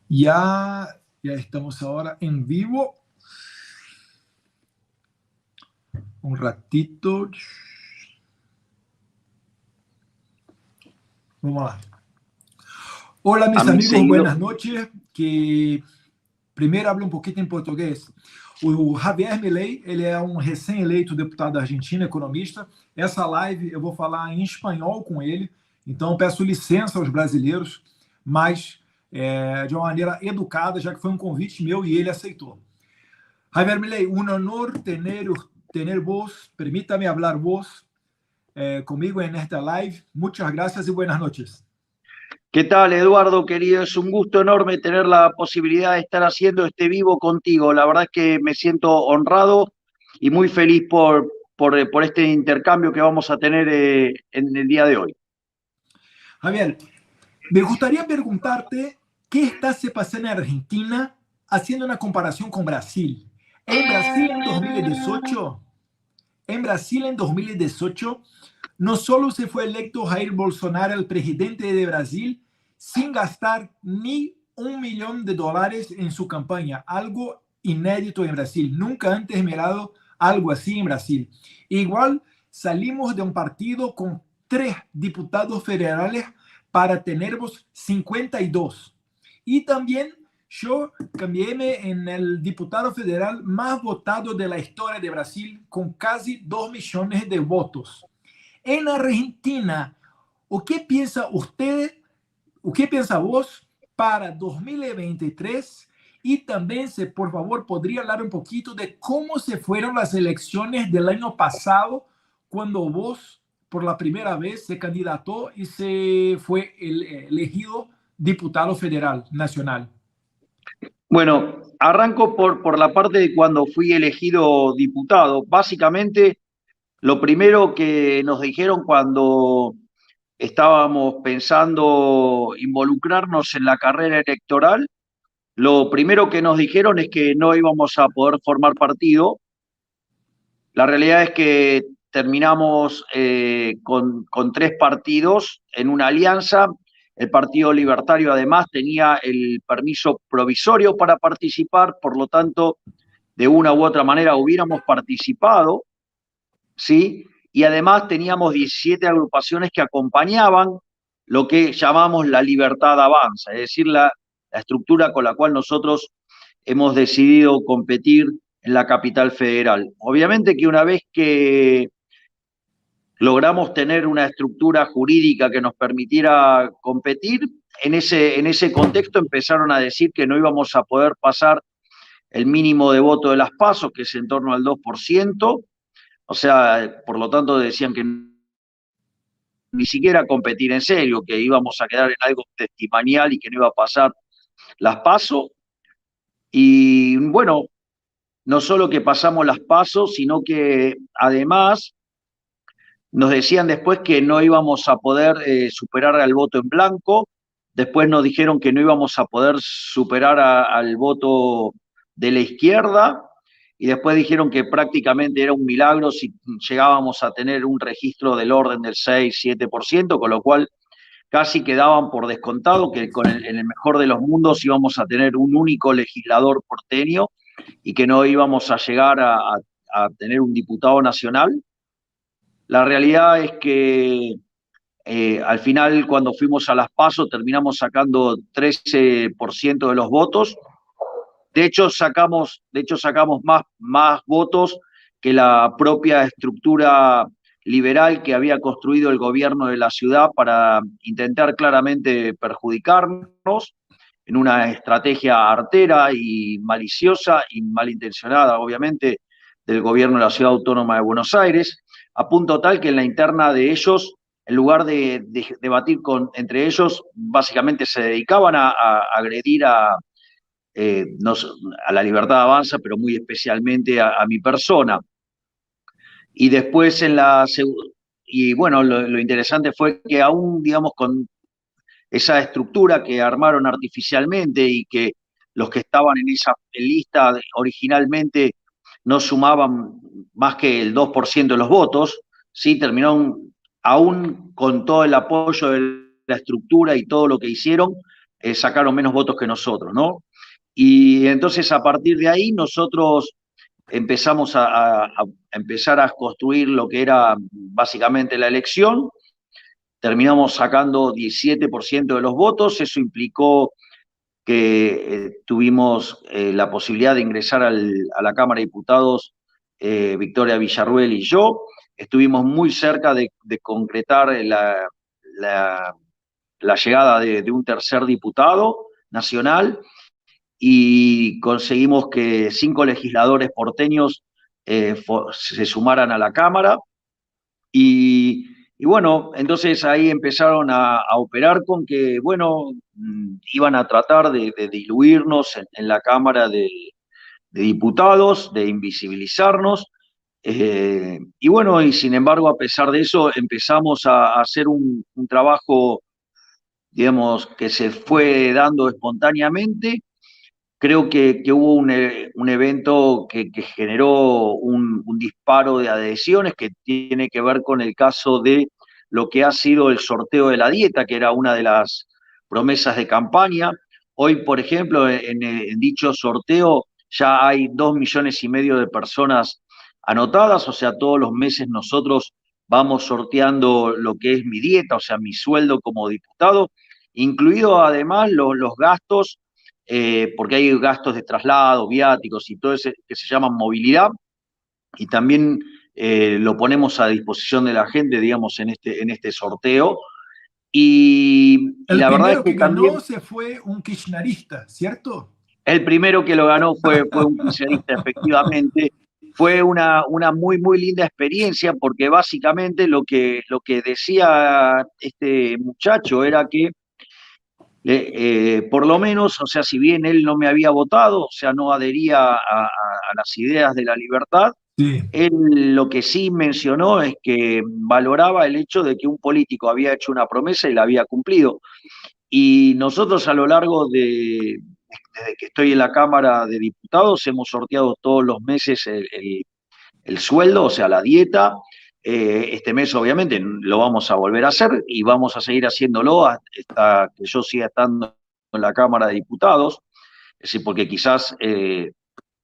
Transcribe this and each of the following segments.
Ya estamos ahora en vivo. Un ratito. Vamos lá. Hola, A mis mi amigos, seguido, buenas noches. Que primeiro hablo um pouquinho em português. O Javier Milei, ele é um recém-eleito deputado da Argentina, economista. Essa live eu vou falar em espanhol com ele, então peço licença aos brasileiros, mas de uma maneira educada, já que foi um convite meu e ele aceitou. Javier Milei, un honor tener vos, permítame hablar vos conmigo en esta live. Muchas gracias y buenas noches. ¿qué tal, Eduardo, querido? Es un gusto enorme tener la posibilidad de estar haciendo este vivo contigo. La verdad es que me siento honrado y muy feliz por este intercambio que vamos a tener en el día de hoy. Javier, me gustaría preguntarte qué está se pasando en Argentina haciendo una comparación con Brasil. En Brasil en 2018, en Brasil en 2018, no solo se fue electo Jair Bolsonaro el presidente de Brasil sin gastar ni $1 millón en su campaña, algo inédito en Brasil. Nunca antes mirado algo así en Brasil. Igual salimos de un partido con 3 diputados federales para tenernos 52. Y también yo cambiéme en el diputado federal más votado de la historia de Brasil con casi 2 millones de votos. En Argentina, ¿o qué piensa usted, o qué piensa vos para 2023? Y también, por favor, podría hablar un poquito de cómo se fueron las elecciones del año pasado, cuando vos, por la primera vez, se candidató y se fue elegido diputado federal nacional. Bueno, arranco por la parte de cuando fui elegido diputado. Básicamente, lo primero que nos dijeron cuando estábamos pensando involucrarnos en la carrera electoral, lo primero que nos dijeron es que no íbamos a poder formar partido. La realidad es que terminamos con 3 partidos en una alianza. El Partido Libertario además tenía el permiso provisorio para participar, por lo tanto, de una u otra manera hubiéramos participado, ¿sí? Y además teníamos 17 agrupaciones que acompañaban lo que llamamos la Libertad Avanza, es decir, la estructura con la cual nosotros hemos decidido competir en la capital federal. Obviamente que una vez que logramos tener una estructura jurídica que nos permitiera competir, en ese contexto empezaron a decir que no íbamos a poder pasar el mínimo de voto de las PASO, que es en torno al 2%, o sea, por lo tanto decían que ni siquiera competir en serio, que íbamos a quedar en algo testimonial y que no iba a pasar las PASO. Y bueno, no solo que pasamos las PASO, sino que además nos decían después que no íbamos a poder superar al voto en blanco, después nos dijeron que no íbamos a poder superar al voto de la izquierda, y después dijeron que prácticamente era un milagro si llegábamos a tener un registro del orden del 6-7%, con lo cual casi quedaban por descontado que en el mejor de los mundos íbamos a tener un único legislador porteño y que no íbamos a llegar a tener un diputado nacional. La realidad es que al final, cuando fuimos a las PASO, terminamos sacando 13% de los votos. De hecho, sacamos más votos que la propia estructura liberal que había construido el gobierno de la ciudad para intentar claramente perjudicarnos en una estrategia artera y maliciosa y malintencionada, obviamente, del gobierno de la Ciudad Autónoma de Buenos Aires, a punto tal que en la interna de ellos, en lugar de debatir entre ellos, básicamente se dedicaban a agredir no, a la Libertad Avanza, pero muy especialmente a mi persona. Y después y bueno, lo interesante fue que aún, digamos, con esa estructura que armaron artificialmente y que los que estaban en esa lista originalmente no sumaban más que el 2% de los votos, ¿sí? Terminaron, aún con todo el apoyo de la estructura y todo lo que hicieron, sacaron menos votos que nosotros, ¿no? Y entonces a partir de ahí nosotros empezamos a empezar a construir lo que era básicamente la elección. Terminamos sacando 17% de los votos, eso implicó que tuvimos la posibilidad de ingresar a la Cámara de Diputados, Victoria Villarruel y yo. Estuvimos muy cerca de concretar la, la llegada de un tercer diputado nacional y conseguimos que 5 legisladores porteños se sumaran a la Cámara. Y bueno, entonces ahí empezaron a operar con que, bueno, iban a tratar de diluirnos en la Cámara de Diputados, de invisibilizarnos. Y bueno, y sin embargo, a pesar de eso, empezamos a hacer un trabajo, digamos, que se fue dando espontáneamente. Creo que hubo un evento que generó un disparo de adhesiones que tiene que ver con el caso de lo que ha sido el sorteo de la dieta, que era una de las promesas de campaña. Hoy, por ejemplo, en dicho sorteo ya hay 2,5 millones de personas anotadas, o sea, todos los meses nosotros vamos sorteando lo que es mi dieta, o sea, mi sueldo como diputado, incluido además los gastos, porque hay gastos de traslado, viáticos y todo ese que se llaman movilidad, y también lo ponemos a disposición de la gente, digamos, en este sorteo. Y El la verdad es primero que que también ganó se fue un kirchnerista, ¿cierto? el primero que lo ganó fue un kirchnerista, efectivamente. Fue una muy, muy linda experiencia porque básicamente lo que decía este muchacho era que por lo menos, o sea, si bien él no me había votado, o sea, no adhería a las ideas de la libertad, Sí. él lo que sí mencionó es que valoraba el hecho de que un político había hecho una promesa y la había cumplido. Y nosotros a lo largo desde que estoy en la Cámara de Diputados, hemos sorteado todos los meses el sueldo, o sea, la dieta. Este mes obviamente lo vamos a volver a hacer y vamos a seguir haciéndolo hasta que yo siga estando en la Cámara de Diputados. Es decir, porque quizás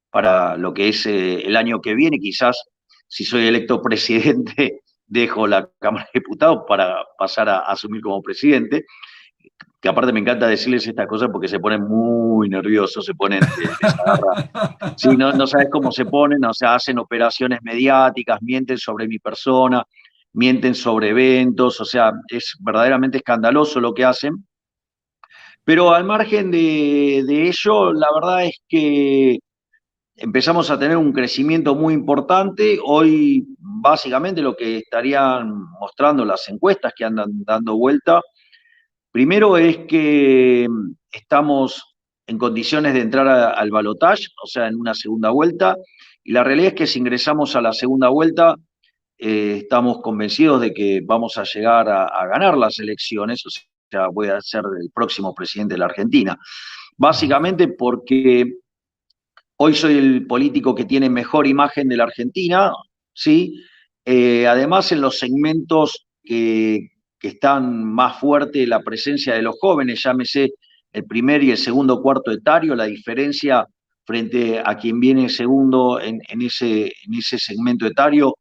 para lo que es el año que viene, quizás si soy electo presidente, dejo la Cámara de Diputados para pasar a asumir como presidente, que aparte me encanta decirles estas cosas porque se ponen muy nerviosos, se ponen, les agarra. Sí, no sabes cómo se ponen, o sea, hacen operaciones mediáticas, mienten sobre mi persona, mienten sobre eventos, o sea, es verdaderamente escandaloso lo que hacen. Pero al margen de ello, la verdad es que empezamos a tener un crecimiento muy importante. Hoy, básicamente, lo que estarían mostrando las encuestas que andan dando vuelta, primero es que estamos en condiciones de entrar al balotaje, o sea, en una segunda vuelta, y la realidad es que si ingresamos a la segunda vuelta, estamos convencidos de que vamos a llegar a ganar las elecciones, o sea, voy a ser el próximo presidente de la Argentina. Básicamente porque hoy soy el político que tiene mejor imagen de la Argentina, ¿sí? Además, en los segmentos que están más fuerte la presencia de los jóvenes, llámese el primer y el segundo cuarto etario, la diferencia frente a quien viene segundo en ese segmento etario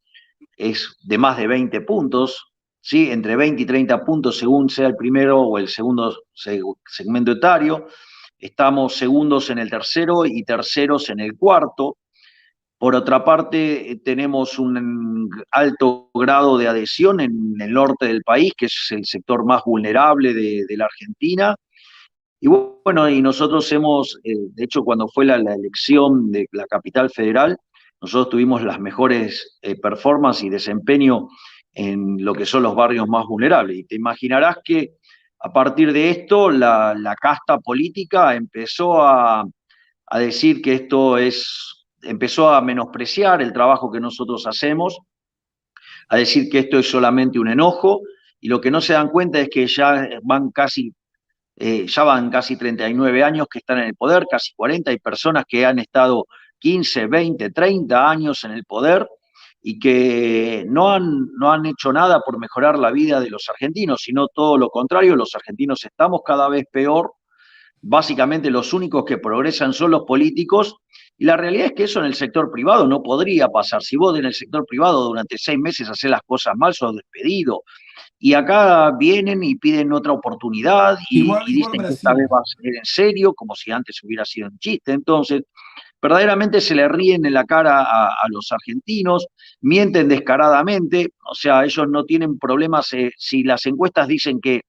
es de más de 20 puntos, ¿sí? Entre 20 y 30 puntos según sea el primero o el segundo segmento etario. Estamos segundos en el tercero y terceros en el cuarto. Por otra parte, tenemos un alto grado de adhesión en el norte del país, que es el sector más vulnerable de la Argentina. Y bueno, y nosotros hemos, de hecho, cuando fue la elección de la capital federal, nosotros tuvimos las mejores performances y desempeño en lo que son los barrios más vulnerables. Y te imaginarás que a partir de esto, la casta política empezó a decir que empezó a menospreciar el trabajo que nosotros hacemos, a decir que esto es solamente un enojo, y lo que no se dan cuenta es que ya van casi 39 años que están en el poder, casi 40, hay personas que han estado 15, 20, 30 años en el poder y que no han hecho nada por mejorar la vida de los argentinos, sino todo lo contrario, los argentinos estamos cada vez peor, básicamente los únicos que progresan son los políticos, y la realidad es que eso en el sector privado no podría pasar. Si vos en el sector privado durante 6 meses haces las cosas mal, sos despedido. Y acá vienen y piden otra oportunidad Igual, y igual dicen que esta vez Brasil. va a ser en serio, como si antes hubiera sido un chiste. Entonces, verdaderamente se le ríen en la cara a los argentinos, mienten descaradamente, o sea, ellos no tienen problemas, si las encuestas dicen que,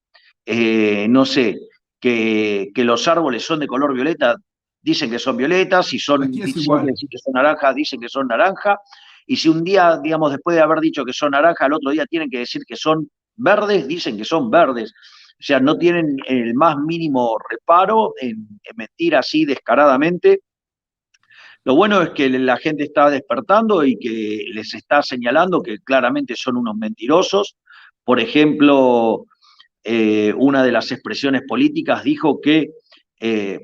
no sé, que los árboles son de color violeta, dicen que son violetas, si Aquí es son igual. decir que son naranjas, dicen que son naranja, y si un día, digamos, después de haber dicho que son naranja, al otro día tienen que decir que son verdes, dicen que son verdes. O sea, no tienen el más mínimo reparo en mentir así descaradamente. Lo bueno es que la gente está despertando y que les está señalando que claramente son unos mentirosos. Por ejemplo, una de las expresiones políticas dijo que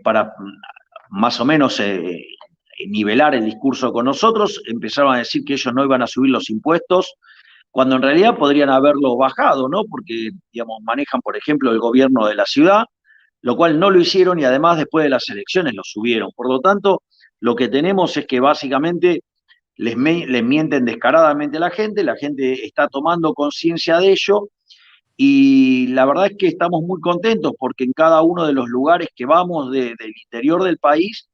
para más o menos nivelar el discurso con nosotros, empezaron a decir que ellos no iban a subir los impuestos, cuando en realidad podrían haberlo bajado, ¿no? Porque, digamos, manejan, por ejemplo, el gobierno de la ciudad, lo cual no lo hicieron y además después de las elecciones lo subieron. Por lo tanto, lo que tenemos es que básicamente les mienten descaradamente a la gente está tomando conciencia de ello y la verdad es que estamos muy contentos porque en cada uno de los lugares que vamos del interior del país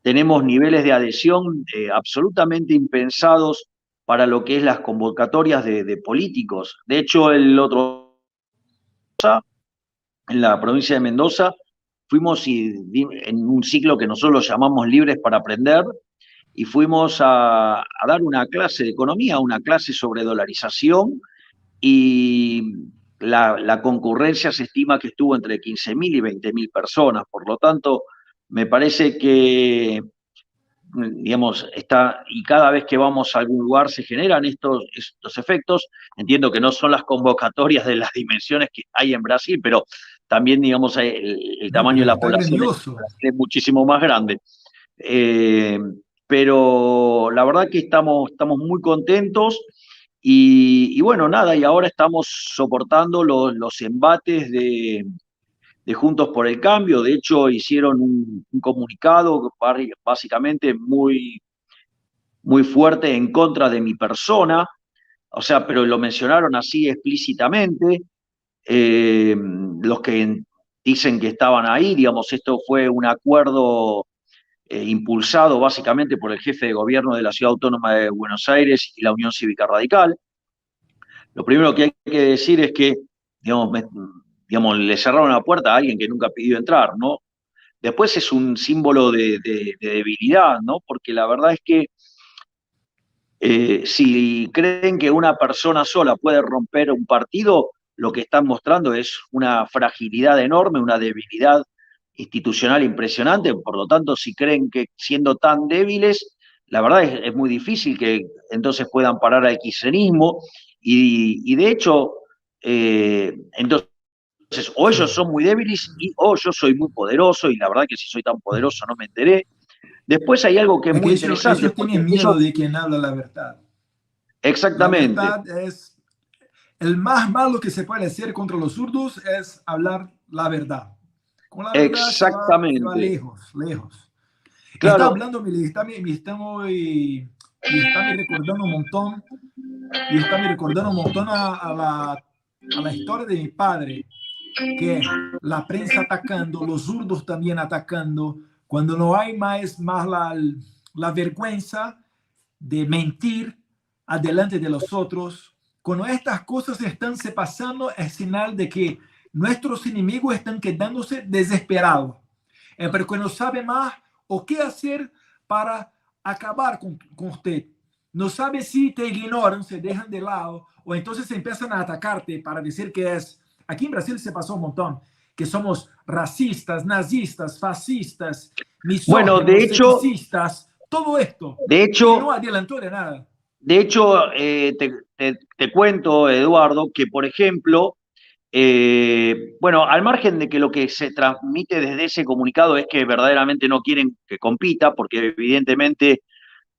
tenemos niveles de adhesión absolutamente impensados para lo que es las convocatorias de políticos. De hecho, el otro en la provincia de Mendoza, fuimos en un ciclo que nosotros llamamos Libres para Aprender, y fuimos a dar una clase de economía, una clase sobre dolarización, y la concurrencia se estima que estuvo entre 15.000 y 20.000 personas. Por lo tanto, me parece que, digamos, y cada vez que vamos a algún lugar se generan estos efectos. Entiendo que no son las convocatorias de las dimensiones que hay en Brasil, pero también, digamos, el No, tamaño de pero la está población en grandioso. Brasil es muchísimo más grande. Eh, pero la verdad que estamos muy contentos y bueno, nada, y ahora estamos soportando los embates de Juntos por el Cambio. De hecho, hicieron un comunicado básicamente muy fuerte en contra de mi persona, o sea, pero lo mencionaron así explícitamente. Los que dicen que estaban ahí, digamos, esto fue un acuerdo impulsado básicamente por el jefe de gobierno de la Ciudad Autónoma de Buenos Aires y la Unión Cívica Radical. Lo primero que hay que decir es que, digamos, le cerraron la puerta a alguien que nunca pidió entrar, ¿no? Después es un símbolo de debilidad, ¿no? Porque la verdad es que si creen que una persona sola puede romper un partido, lo que están mostrando es una fragilidad enorme, una debilidad institucional impresionante. Por lo tanto, si creen que siendo tan débiles, la verdad es muy difícil que entonces puedan parar al kirchnerismo. Y de hecho, entonces, o Sí. ellos son muy débiles o yo soy muy poderoso, y la verdad que si soy tan poderoso no me enteré. Después hay algo que es Es que muy interesante, ellos porque tienen ellos, miedo de quien habla la verdad. La exactamente, verdad es el más malo que se puede hacer contra los zurdos es hablar la verdad. Con la verdad se va exactamente. lejos, lejos. Está Claro, hablando, y está me recordando un montón, y está me recordando un montón a la historia de mi padre, que es la prensa atacando, los zurdos también atacando, cuando no hay más la vergüenza de mentir adelante de los otros. Cuando estas cosas están se pasando, es señal de que nuestros enemigos están quedándose desesperados. Porque no sabe más o qué hacer para acabar con usted. No sabe si te ignoran, se dejan de lado, o entonces empiezan a atacarte para decir que es... Aquí en Brasil se pasó un montón, que somos racistas, nazistas, fascistas, bueno, misóginos, sexistas, todo esto, de y no hecho, adelantó de nada. te cuento, Eduardo, que por ejemplo, bueno, al margen de que lo que se transmite desde ese comunicado es que verdaderamente no quieren que compita, porque evidentemente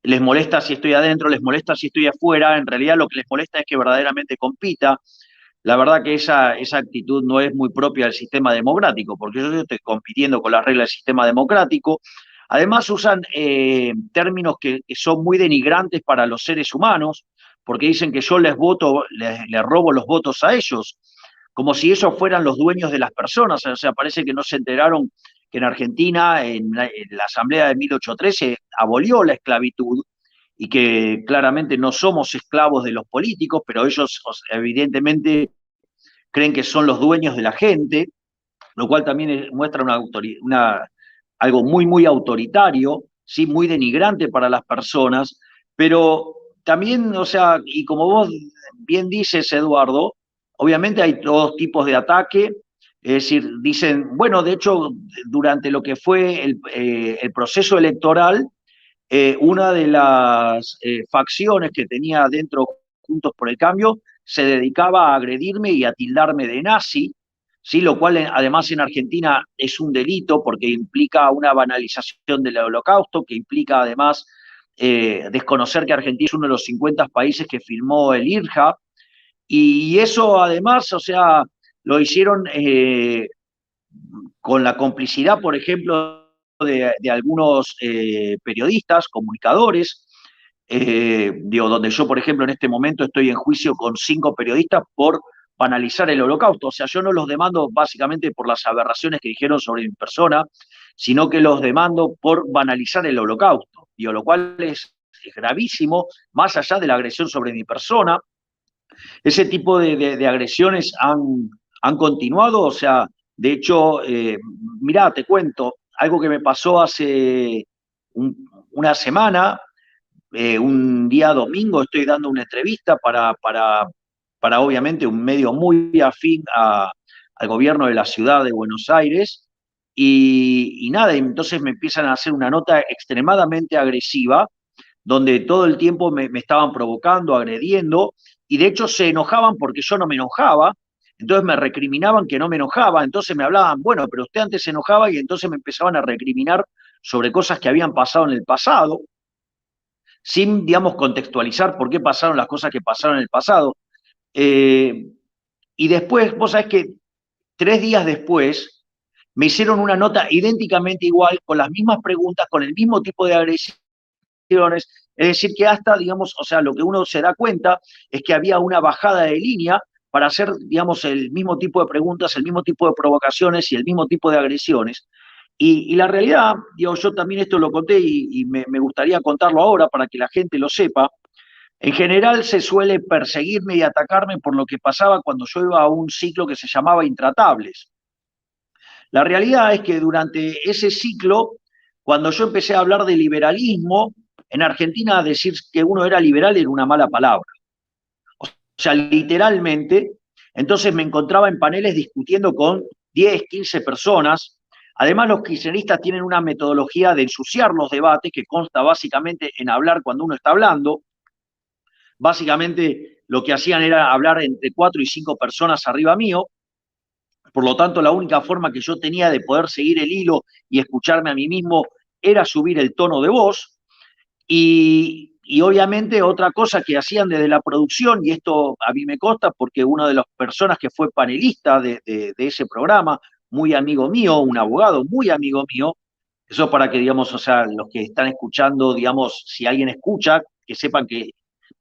les molesta si estoy adentro, les molesta si estoy afuera, en realidad lo que les molesta es que verdaderamente compita. la verdad que esa actitud no es muy propia del sistema democrático, porque yo estoy compitiendo con las reglas del sistema democrático. Además usan términos que son muy denigrantes para los seres humanos, porque dicen que yo les voto, les robo los votos a ellos, como si ellos fueran los dueños de las personas. O sea, parece que no se enteraron que en Argentina, en la Asamblea de 1813, abolió la esclavitud y que claramente no somos esclavos de los políticos, pero ellos evidentemente creen que son los dueños de la gente, lo cual también muestra algo muy, muy autoritario, ¿sí? Muy denigrante para las personas, pero también, o sea, y como vos bien dices, Eduardo, obviamente hay todos tipos de ataque, es decir, dicen, bueno, de hecho, durante lo que fue el proceso electoral, una de las facciones que tenía dentro Juntos por el Cambio se dedicaba a agredirme y a tildarme de nazi, ¿sí? Lo cual además en Argentina es un delito porque implica una banalización del holocausto, que implica además desconocer que Argentina es uno de los 50 países que firmó el IRJA, y eso además, o sea, lo hicieron con la complicidad, por ejemplo, de algunos periodistas, comunicadores, donde yo, por ejemplo, en este momento estoy en juicio con 5 periodistas por banalizar el holocausto. O sea, yo no los demando básicamente por las aberraciones que dijeron sobre mi persona, sino que los demando por banalizar el holocausto, lo cual es gravísimo, más allá de la agresión sobre mi persona. Ese tipo de agresiones han continuado, o sea, de hecho, mirá, te cuento, algo que me pasó hace una semana, un día domingo estoy dando una entrevista para obviamente un medio muy afín al gobierno de la ciudad de Buenos Aires, y nada, entonces me empiezan a hacer una nota extremadamente agresiva, donde todo el tiempo me estaban provocando, agrediendo, y de hecho se enojaban porque yo no me enojaba, entonces me recriminaban que no me enojaba, entonces me hablaban, bueno, pero usted antes se enojaba, y entonces me empezaban a recriminar sobre cosas que habían pasado en el pasado, sin, digamos, contextualizar por qué pasaron las cosas que pasaron en el pasado. Eh, y después, vos sabés que 3 días después me hicieron una nota idénticamente igual, con las mismas preguntas, con el mismo tipo de agresión. Es decir, que hasta, digamos, o sea, lo que uno se da cuenta es que había una bajada de línea para hacer, digamos, el mismo tipo de preguntas, el mismo tipo de provocaciones y el mismo tipo de agresiones. Y la realidad, digo, yo también esto lo conté y me gustaría contarlo ahora para que la gente lo sepa. En general se suele perseguirme y atacarme por lo que pasaba cuando yo iba a un ciclo que se llamaba Intratables. La realidad es que durante ese ciclo, cuando yo empecé a hablar de liberalismo, en Argentina decir que uno era liberal era una mala palabra. O sea, literalmente, entonces me encontraba en paneles discutiendo con 10, 15 personas. Además, los kirchneristas tienen una metodología de ensuciar los debates que consta básicamente en hablar cuando uno está hablando. Básicamente lo que hacían era hablar entre 4 y 5 personas arriba mío. Por lo tanto, la única forma que yo tenía de poder seguir el hilo y escucharme a mí mismo era subir el tono de voz. Y obviamente otra cosa que hacían desde la producción, y esto a mí me consta porque una de las personas que fue panelista de ese programa, muy amigo mío, un abogado muy amigo mío, eso para que, digamos, o sea, los que están escuchando, digamos, si alguien escucha, que sepan que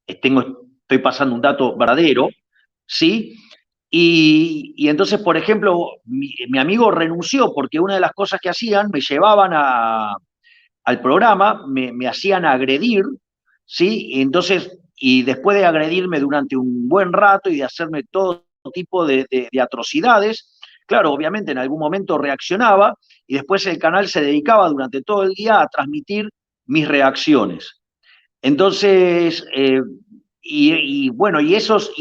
estoy pasando un dato verdadero, ¿sí? Y entonces, por ejemplo, mi amigo renunció porque una de las cosas que hacían, me llevaban al programa, me hacían agredir, ¿sí? Y entonces, y después de agredirme durante un buen rato y de hacerme todo tipo de atrocidades, claro, obviamente en algún momento reaccionaba, y después el canal se dedicaba durante todo el día a transmitir mis reacciones. Entonces, bueno, esos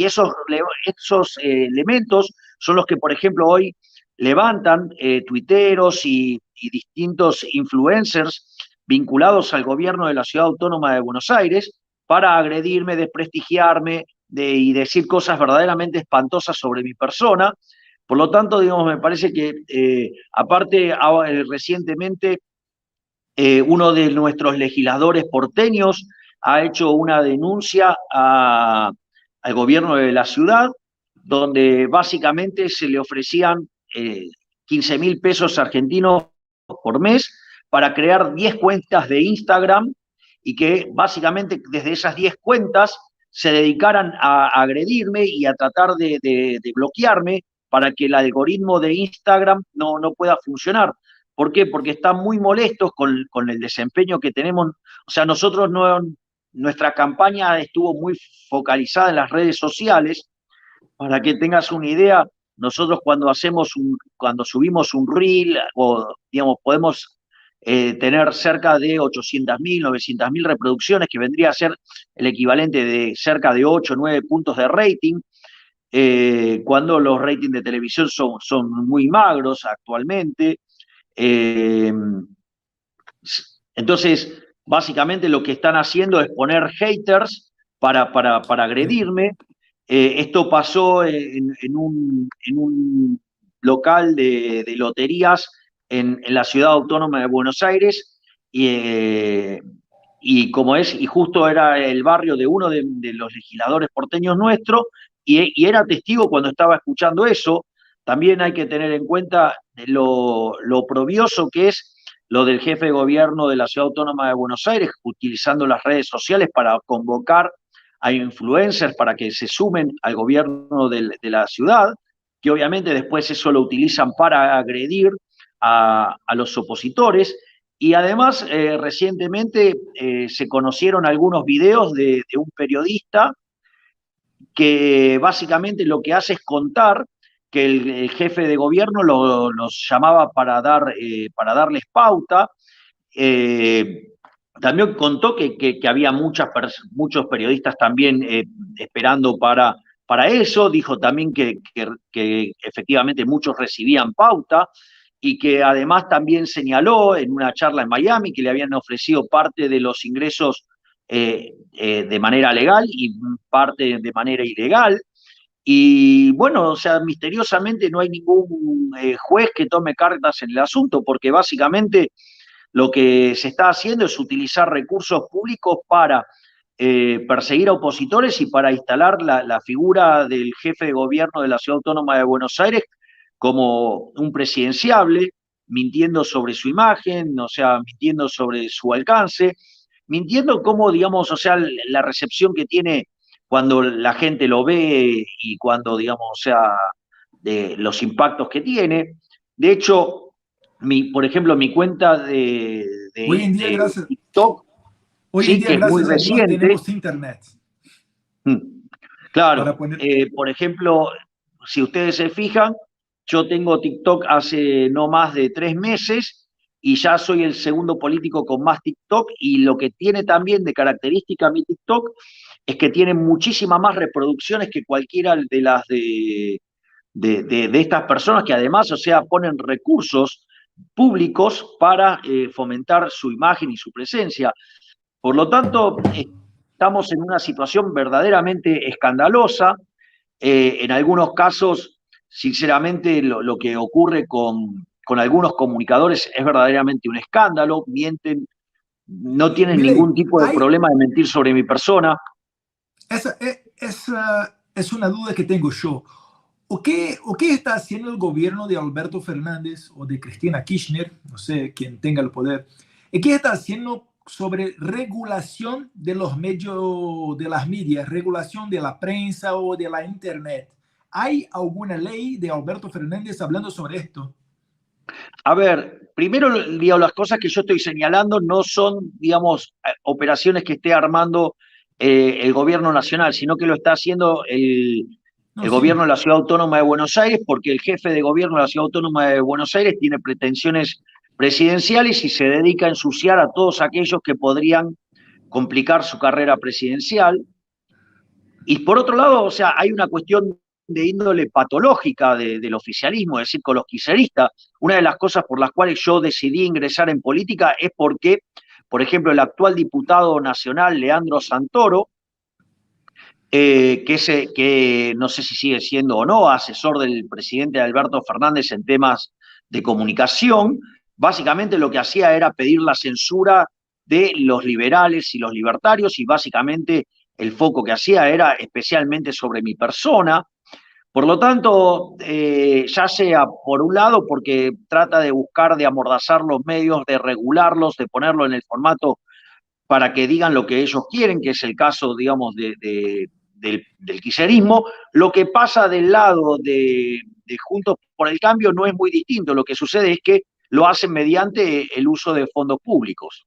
elementos son los que, por ejemplo, hoy levantan tuiteros y distintos influencers vinculados al gobierno de la Ciudad Autónoma de Buenos Aires para agredirme, desprestigiarme y decir cosas verdaderamente espantosas sobre mi persona. Por lo tanto, digamos, me parece que aparte recientemente uno de nuestros legisladores porteños ha hecho una denuncia al gobierno de la ciudad donde básicamente se le ofrecían 15.000 pesos argentinos por mes para crear 10 cuentas de Instagram y que básicamente desde esas 10 cuentas se dedicaran a agredirme y a tratar de bloquearme para que el algoritmo de Instagram no pueda funcionar. ¿Por qué? Porque están muy molestos con el desempeño que tenemos. O sea, nosotros no, nuestra campaña estuvo muy focalizada en las redes sociales. Para que tengas una idea, nosotros cuando subimos un reel, o digamos, podemos tener cerca de 800.000, 900.000 reproducciones, que vendría a ser el equivalente de cerca de 8 o 9 puntos de rating, cuando los ratings de televisión son muy magros actualmente. Eh, entonces, básicamente lo que están haciendo es poner haters para agredirme. Esto pasó en un local de loterías en la ciudad autónoma de Buenos Aires, y justo era el barrio de uno de los legisladores porteños nuestros, y era testigo cuando estaba escuchando eso. También hay que tener en cuenta lo oprobioso que es lo del jefe de gobierno de la Ciudad Autónoma de Buenos Aires, utilizando las redes sociales para convocar a influencers para que se sumen al gobierno de la ciudad, que obviamente después eso lo utilizan para agredir a los opositores. Y además, recientemente se conocieron algunos videos de un periodista que básicamente lo que hace es contar que el jefe de gobierno los llamaba para darles pauta. Eh, También contó que había muchos periodistas también esperando para eso. Dijo también que efectivamente muchos recibían pauta, y que además también señaló en una charla en Miami que le habían ofrecido parte de los ingresos de manera legal y parte de manera ilegal. Y bueno, o sea, misteriosamente no hay ningún juez que tome cartas en el asunto, porque básicamente lo que se está haciendo es utilizar recursos públicos para perseguir a opositores y para instalar la figura del jefe de gobierno de la Ciudad Autónoma de Buenos Aires como un presidenciable, mintiendo sobre su imagen, o sea, mintiendo sobre su alcance, mintiendo cómo, digamos, o sea, la recepción que tiene cuando la gente lo ve y cuando, digamos, o sea, de los impactos que tiene. De hecho, por ejemplo, mi cuenta Hoy en día, de gracias, TikTok, hoy en sí, día, que es muy gracias a Dios, reciente. tenemos internet para Claro, poner. por ejemplo, si ustedes se fijan, yo tengo TikTok hace no más de 3 meses y ya soy el segundo político con más TikTok, y lo que tiene también de característica mi TikTok es que tiene muchísimas más reproducciones que cualquiera de las de estas personas, que además, o sea, ponen recursos públicos para fomentar su imagen y su presencia. Por lo tanto, estamos en una situación verdaderamente escandalosa. En algunos casos, sinceramente, lo que ocurre con algunos comunicadores es verdaderamente un escándalo. Mienten, no tienen Milei, ningún tipo de hay, problema de mentir sobre mi persona. esa es una duda que tengo yo. O qué está haciendo el gobierno de Alberto Fernández o de Cristina Kirchner, no sé quién tenga el poder, y qué está haciendo sobre regulación de los medios, de las medias, regulación de la prensa o de la internet? ¿Hay alguna ley de Alberto Fernández hablando sobre esto? A ver, primero, digamos, las cosas que yo estoy señalando no son, digamos, operaciones que esté armando el gobierno nacional, sino que lo está haciendo No, el sí. gobierno de la Ciudad Autónoma de Buenos Aires, porque el jefe de gobierno de la Ciudad Autónoma de Buenos Aires tiene pretensiones presidenciales y se dedica a ensuciar a todos aquellos que podrían complicar su carrera presidencial. Y por otro lado, o sea, hay una cuestión de índole patológica del oficialismo, es decir, con los kirchneristas. Una de las cosas por las cuales yo decidí ingresar en política es porque, por ejemplo, el actual diputado nacional, Leandro Santoro, que no sé si sigue siendo o no asesor del presidente Alberto Fernández en temas de comunicación, básicamente lo que hacía era pedir la censura de los liberales y los libertarios, y básicamente el foco que hacía era especialmente sobre mi persona. Por lo tanto, ya sea por un lado, porque trata de buscar de amordazar los medios, de regularlos, de ponerlo en el formato para que digan lo que ellos quieren, que es el caso, digamos, del kirchnerismo. Lo que pasa del lado de Juntos por el Cambio no es muy distinto. Lo que sucede es que lo hacen mediante el uso de fondos públicos.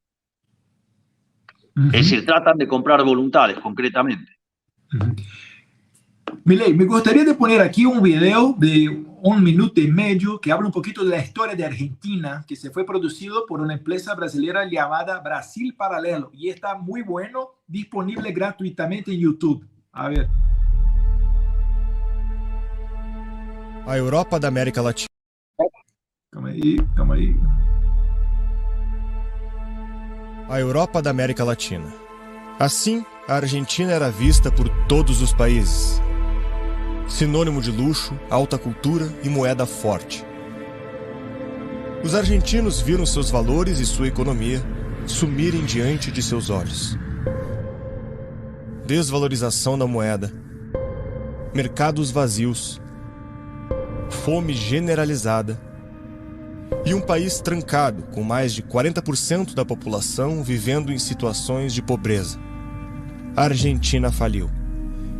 Es Ujú, decir, tratan de comprar voluntades, concretamente. ujú. Milei, me gustaría de poner aquí un video de 1 minuto y medio que habla un poquito de la historia de Argentina, que se fue producido por una empresa brasileña llamada Brasil Paralelo. Y está muy bueno, disponible gratuitamente en YouTube. A ver. A Europa da América Latina. Calma aí, calma aí. A Europa da América Latina. Assim, a Argentina era vista por todos os países. Sinônimo de luxo, alta cultura e moeda forte. Os argentinos viram seus valores e sua economia sumirem diante de seus olhos. Desvalorização da moeda, mercados vazios, fome generalizada e um país trancado com mais de 40% da população vivendo em situações de pobreza. A Argentina faliu.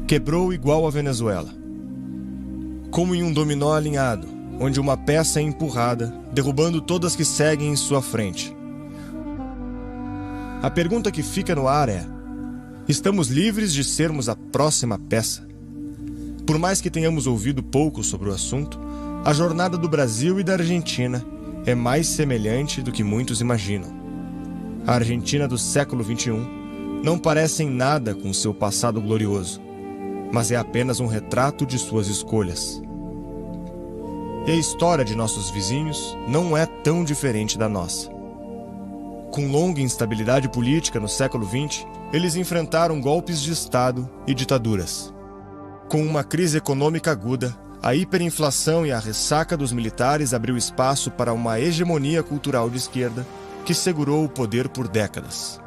Quebrou igual a Venezuela. Como em um dominó alinhado, onde uma peça é empurrada, derrubando todas que seguem em sua frente. A pergunta que fica no ar é: estamos livres de sermos a próxima peça? Por mais que tenhamos ouvido pouco sobre o assunto, a jornada do Brasil e da Argentina é mais semelhante do que muitos imaginam. A Argentina do século XXI não parece em nada com seu passado glorioso, mas é apenas um retrato de suas escolhas. E a história de nossos vizinhos não é tão diferente da nossa. Com longa instabilidade política no século XX, eles enfrentaram golpes de Estado e ditaduras. Com uma crise econômica aguda, a hiperinflação e a ressaca dos militares abriu espaço para uma hegemonia cultural de esquerda que segurou o poder por décadas.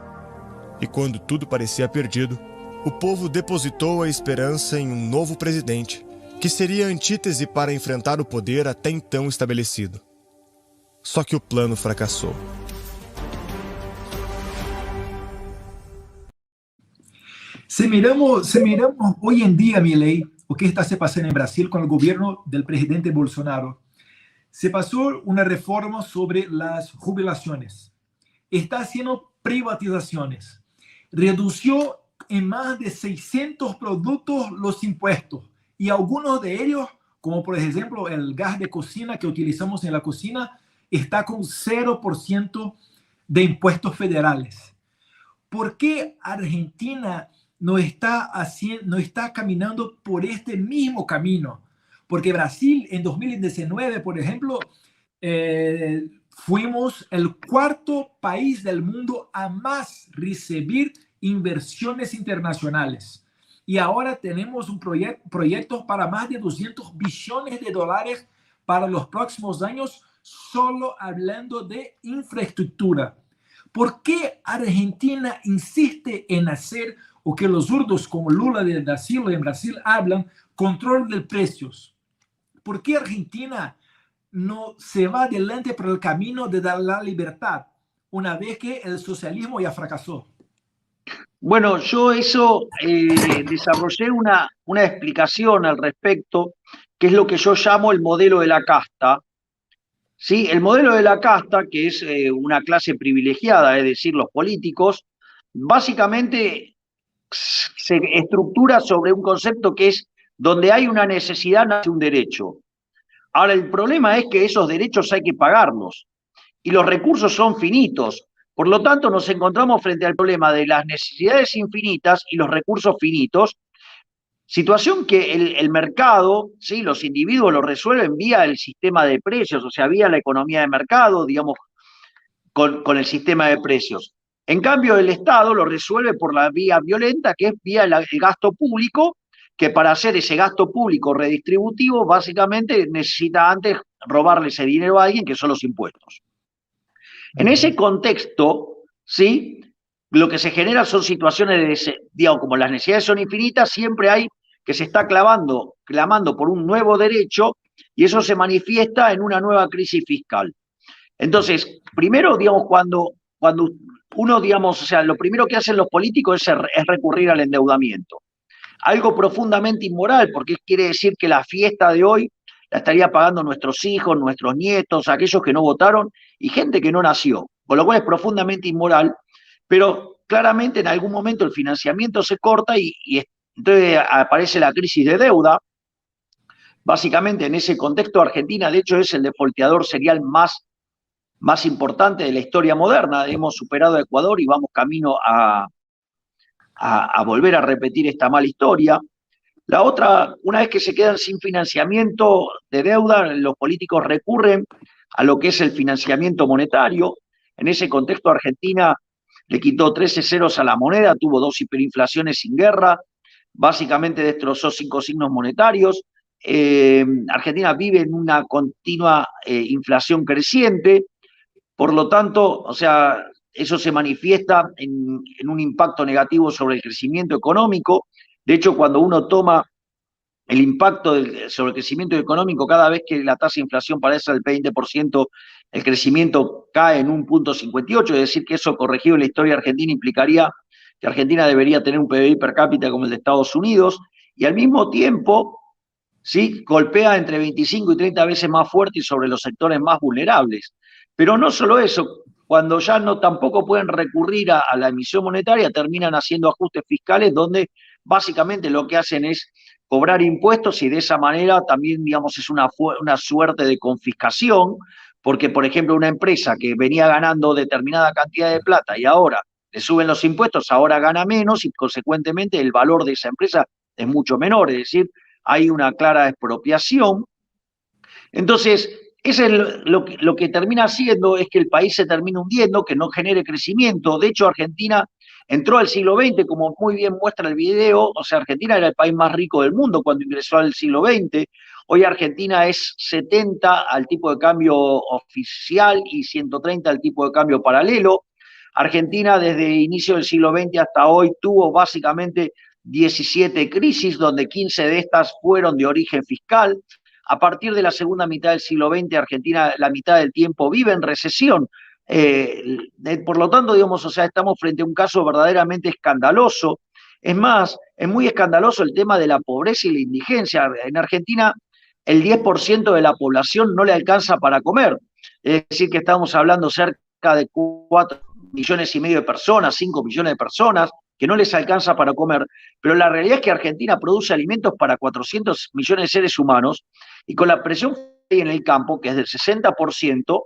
E quando tudo parecia perdido, o povo depositou a esperança em um novo presidente, que seria a antítese para enfrentar o poder até então estabelecido. Só que o plano fracassou. Se miramos hoy en día, Milei, o que está se pasando en Brasil con el gobierno del presidente Bolsonaro, se pasó una reforma sobre las jubilaciones. Está haciendo privatizaciones. Redució en más de 600 productos los impuestos. Y algunos de ellos, como por ejemplo el gas de cocina que utilizamos en la cocina, está con 0% de impuestos federales. ¿Por qué Argentina no está caminando por este mismo camino? Porque Brasil en 2019, por ejemplo, fuimos el cuarto país del mundo a más recibir inversiones internacionales. Y ahora tenemos un proyecto para más de 200 billones de dólares para los próximos años, solo hablando de infraestructura. ¿Por qué Argentina insiste en hacer o que los zurdos como Lula da Silva en Brasil hablan, control de precios? ¿Por qué Argentina no se va adelante por el camino de dar la libertad una vez que el socialismo ya fracasó? Bueno, yo eso desarrollé una explicación al respecto, que es lo que yo llamo el modelo de la casta. ¿Sí? El modelo de la casta, que es una clase privilegiada, es decir, los políticos, básicamente se estructura sobre un concepto que es donde hay una necesidad, nace un derecho. Ahora, el problema es que esos derechos hay que pagarlos y los recursos son finitos. Por lo tanto, nos encontramos frente al problema de las necesidades infinitas y los recursos finitos, situación que el mercado, ¿sí? Los individuos lo resuelven vía el sistema de precios, o sea, vía la economía de mercado, digamos, con el sistema de precios. En cambio, el Estado lo resuelve por la vía violenta, que es vía el gasto público, que para hacer ese gasto público redistributivo, básicamente necesita antes robarle ese dinero a alguien, que son los impuestos. En ese contexto, ¿sí? Lo que se genera son situaciones de, digamos, como las necesidades son infinitas, siempre hay que se está clamando por un nuevo derecho, y eso se manifiesta en una nueva crisis fiscal. Entonces, primero, digamos, cuando uno, digamos, o sea, lo primero que hacen los políticos es recurrir al endeudamiento. Algo profundamente inmoral, porque quiere decir que la fiesta de hoy la estaría pagando nuestros hijos, nuestros nietos, aquellos que no votaron y gente que no nació, con lo cual es profundamente inmoral, pero claramente en algún momento el financiamiento se corta y entonces aparece la crisis de deuda. Básicamente en ese contexto Argentina, de hecho, es el defolteador serial más importante de la historia moderna. Hemos superado a Ecuador y vamos camino a volver a repetir esta mala historia. La otra, una vez que se quedan sin financiamiento de deuda, los políticos recurren a lo que es el financiamiento monetario. En ese contexto, Argentina le quitó 13 ceros a la moneda, tuvo 2 hiperinflaciones sin guerra, básicamente destrozó 5 signos monetarios. Argentina vive en una continua inflación creciente, por lo tanto, o sea, eso se manifiesta en un impacto negativo sobre el crecimiento económico. De hecho, cuando uno toma el impacto sobre el crecimiento económico, cada vez que la tasa de inflación parece del 20%, el crecimiento cae en 1,58, es decir, que eso corregido en la historia argentina implicaría que Argentina debería tener un PBI per cápita como el de Estados Unidos, y al mismo tiempo, ¿sí?, golpea entre 25 y 30 veces más fuerte y sobre los sectores más vulnerables. Pero no solo eso, cuando ya no tampoco pueden recurrir a la emisión monetaria, terminan haciendo ajustes fiscales donde básicamente lo que hacen es cobrar impuestos y de esa manera también, digamos, es una suerte de confiscación, porque, por ejemplo, una empresa que venía ganando determinada cantidad de plata y ahora le suben los impuestos, ahora gana menos y consecuentemente el valor de esa empresa es mucho menor, es decir, hay una clara expropiación. Entonces, eso es lo que termina haciendo es que el país se termine hundiendo, que no genere crecimiento. De hecho, Argentina entró al siglo XX, como muy bien muestra el video, o sea, Argentina era el país más rico del mundo cuando ingresó al siglo XX. Hoy Argentina es 70 al tipo de cambio oficial y 130 al tipo de cambio paralelo. Argentina desde el inicio del siglo XX hasta hoy tuvo básicamente 17 crisis, donde 15 de estas fueron de origen fiscal. A partir de la segunda mitad del siglo XX, Argentina la mitad del tiempo vive en recesión. Por lo tanto, digamos, o sea, estamos frente a un caso verdaderamente escandaloso. Es más, es muy escandaloso el tema de la pobreza y la indigencia. En Argentina, el 10% de la población no le alcanza para comer. Es decir, que estamos hablando cerca de 4,5 millones de personas, 5 millones de personas, que no les alcanza para comer, pero la realidad es que Argentina produce alimentos para 400 millones de seres humanos y con la presión que hay en el campo, que es del 60%,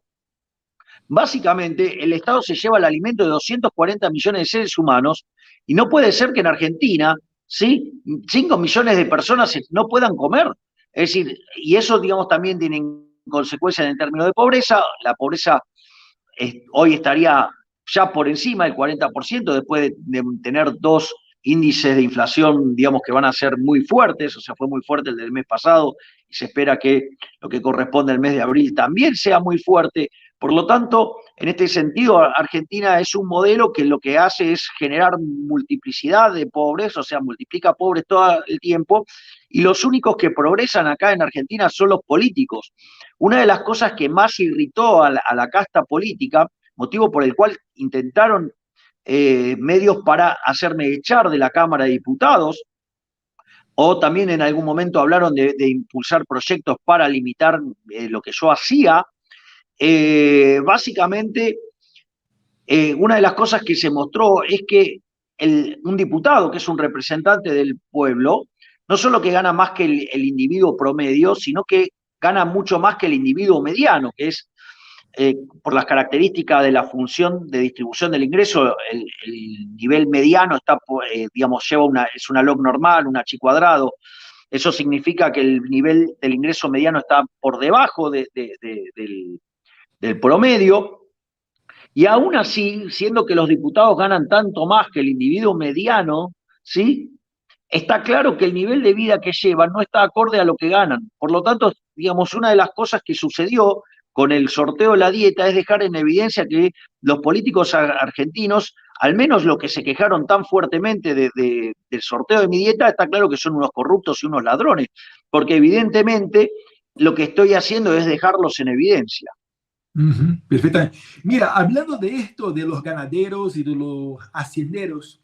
básicamente el Estado se lleva el alimento de 240 millones de seres humanos y no puede ser que en Argentina, ¿sí?, 5 millones de personas no puedan comer. Es decir, y eso, digamos, también tiene consecuencias en términos de pobreza. La pobreza hoy estaría ya por encima del 40%, después de tener 2 índices de inflación, digamos, que van a ser muy fuertes, o sea, fue muy fuerte el del mes pasado, y se espera que lo que corresponde al mes de abril también sea muy fuerte. Por lo tanto, en este sentido, Argentina es un modelo que lo que hace es generar multiplicidad de pobres, o sea, multiplica pobres todo el tiempo, y los únicos que progresan acá en Argentina son los políticos. Una de las cosas que más irritó a la casta política, motivo por el cual intentaron medios para hacerme echar de la Cámara de Diputados, o también en algún momento hablaron de impulsar proyectos para limitar lo que yo hacía. Básicamente, una de las cosas que se mostró es que un diputado, que es un representante del pueblo, no solo que gana más que el individuo promedio, sino que gana mucho más que el individuo mediano, que es, por las características de la función de distribución del ingreso, el nivel mediano está, digamos, es una log normal, un H cuadrado. Eso significa que el nivel del ingreso mediano está por debajo del promedio, y aún así, siendo que los diputados ganan tanto más que el individuo mediano, ¿sí?, está claro que el nivel de vida que llevan no está acorde a lo que ganan. Por lo tanto, digamos, una de las cosas que sucedió con el sorteo de la dieta es dejar en evidencia que los políticos argentinos, al menos los que se quejaron tan fuertemente del sorteo de mi dieta, está claro que son unos corruptos y unos ladrones, porque evidentemente lo que estoy haciendo es dejarlos en evidencia. Perfectamente. Mira, hablando de esto, de los ganaderos y de los hacienderos,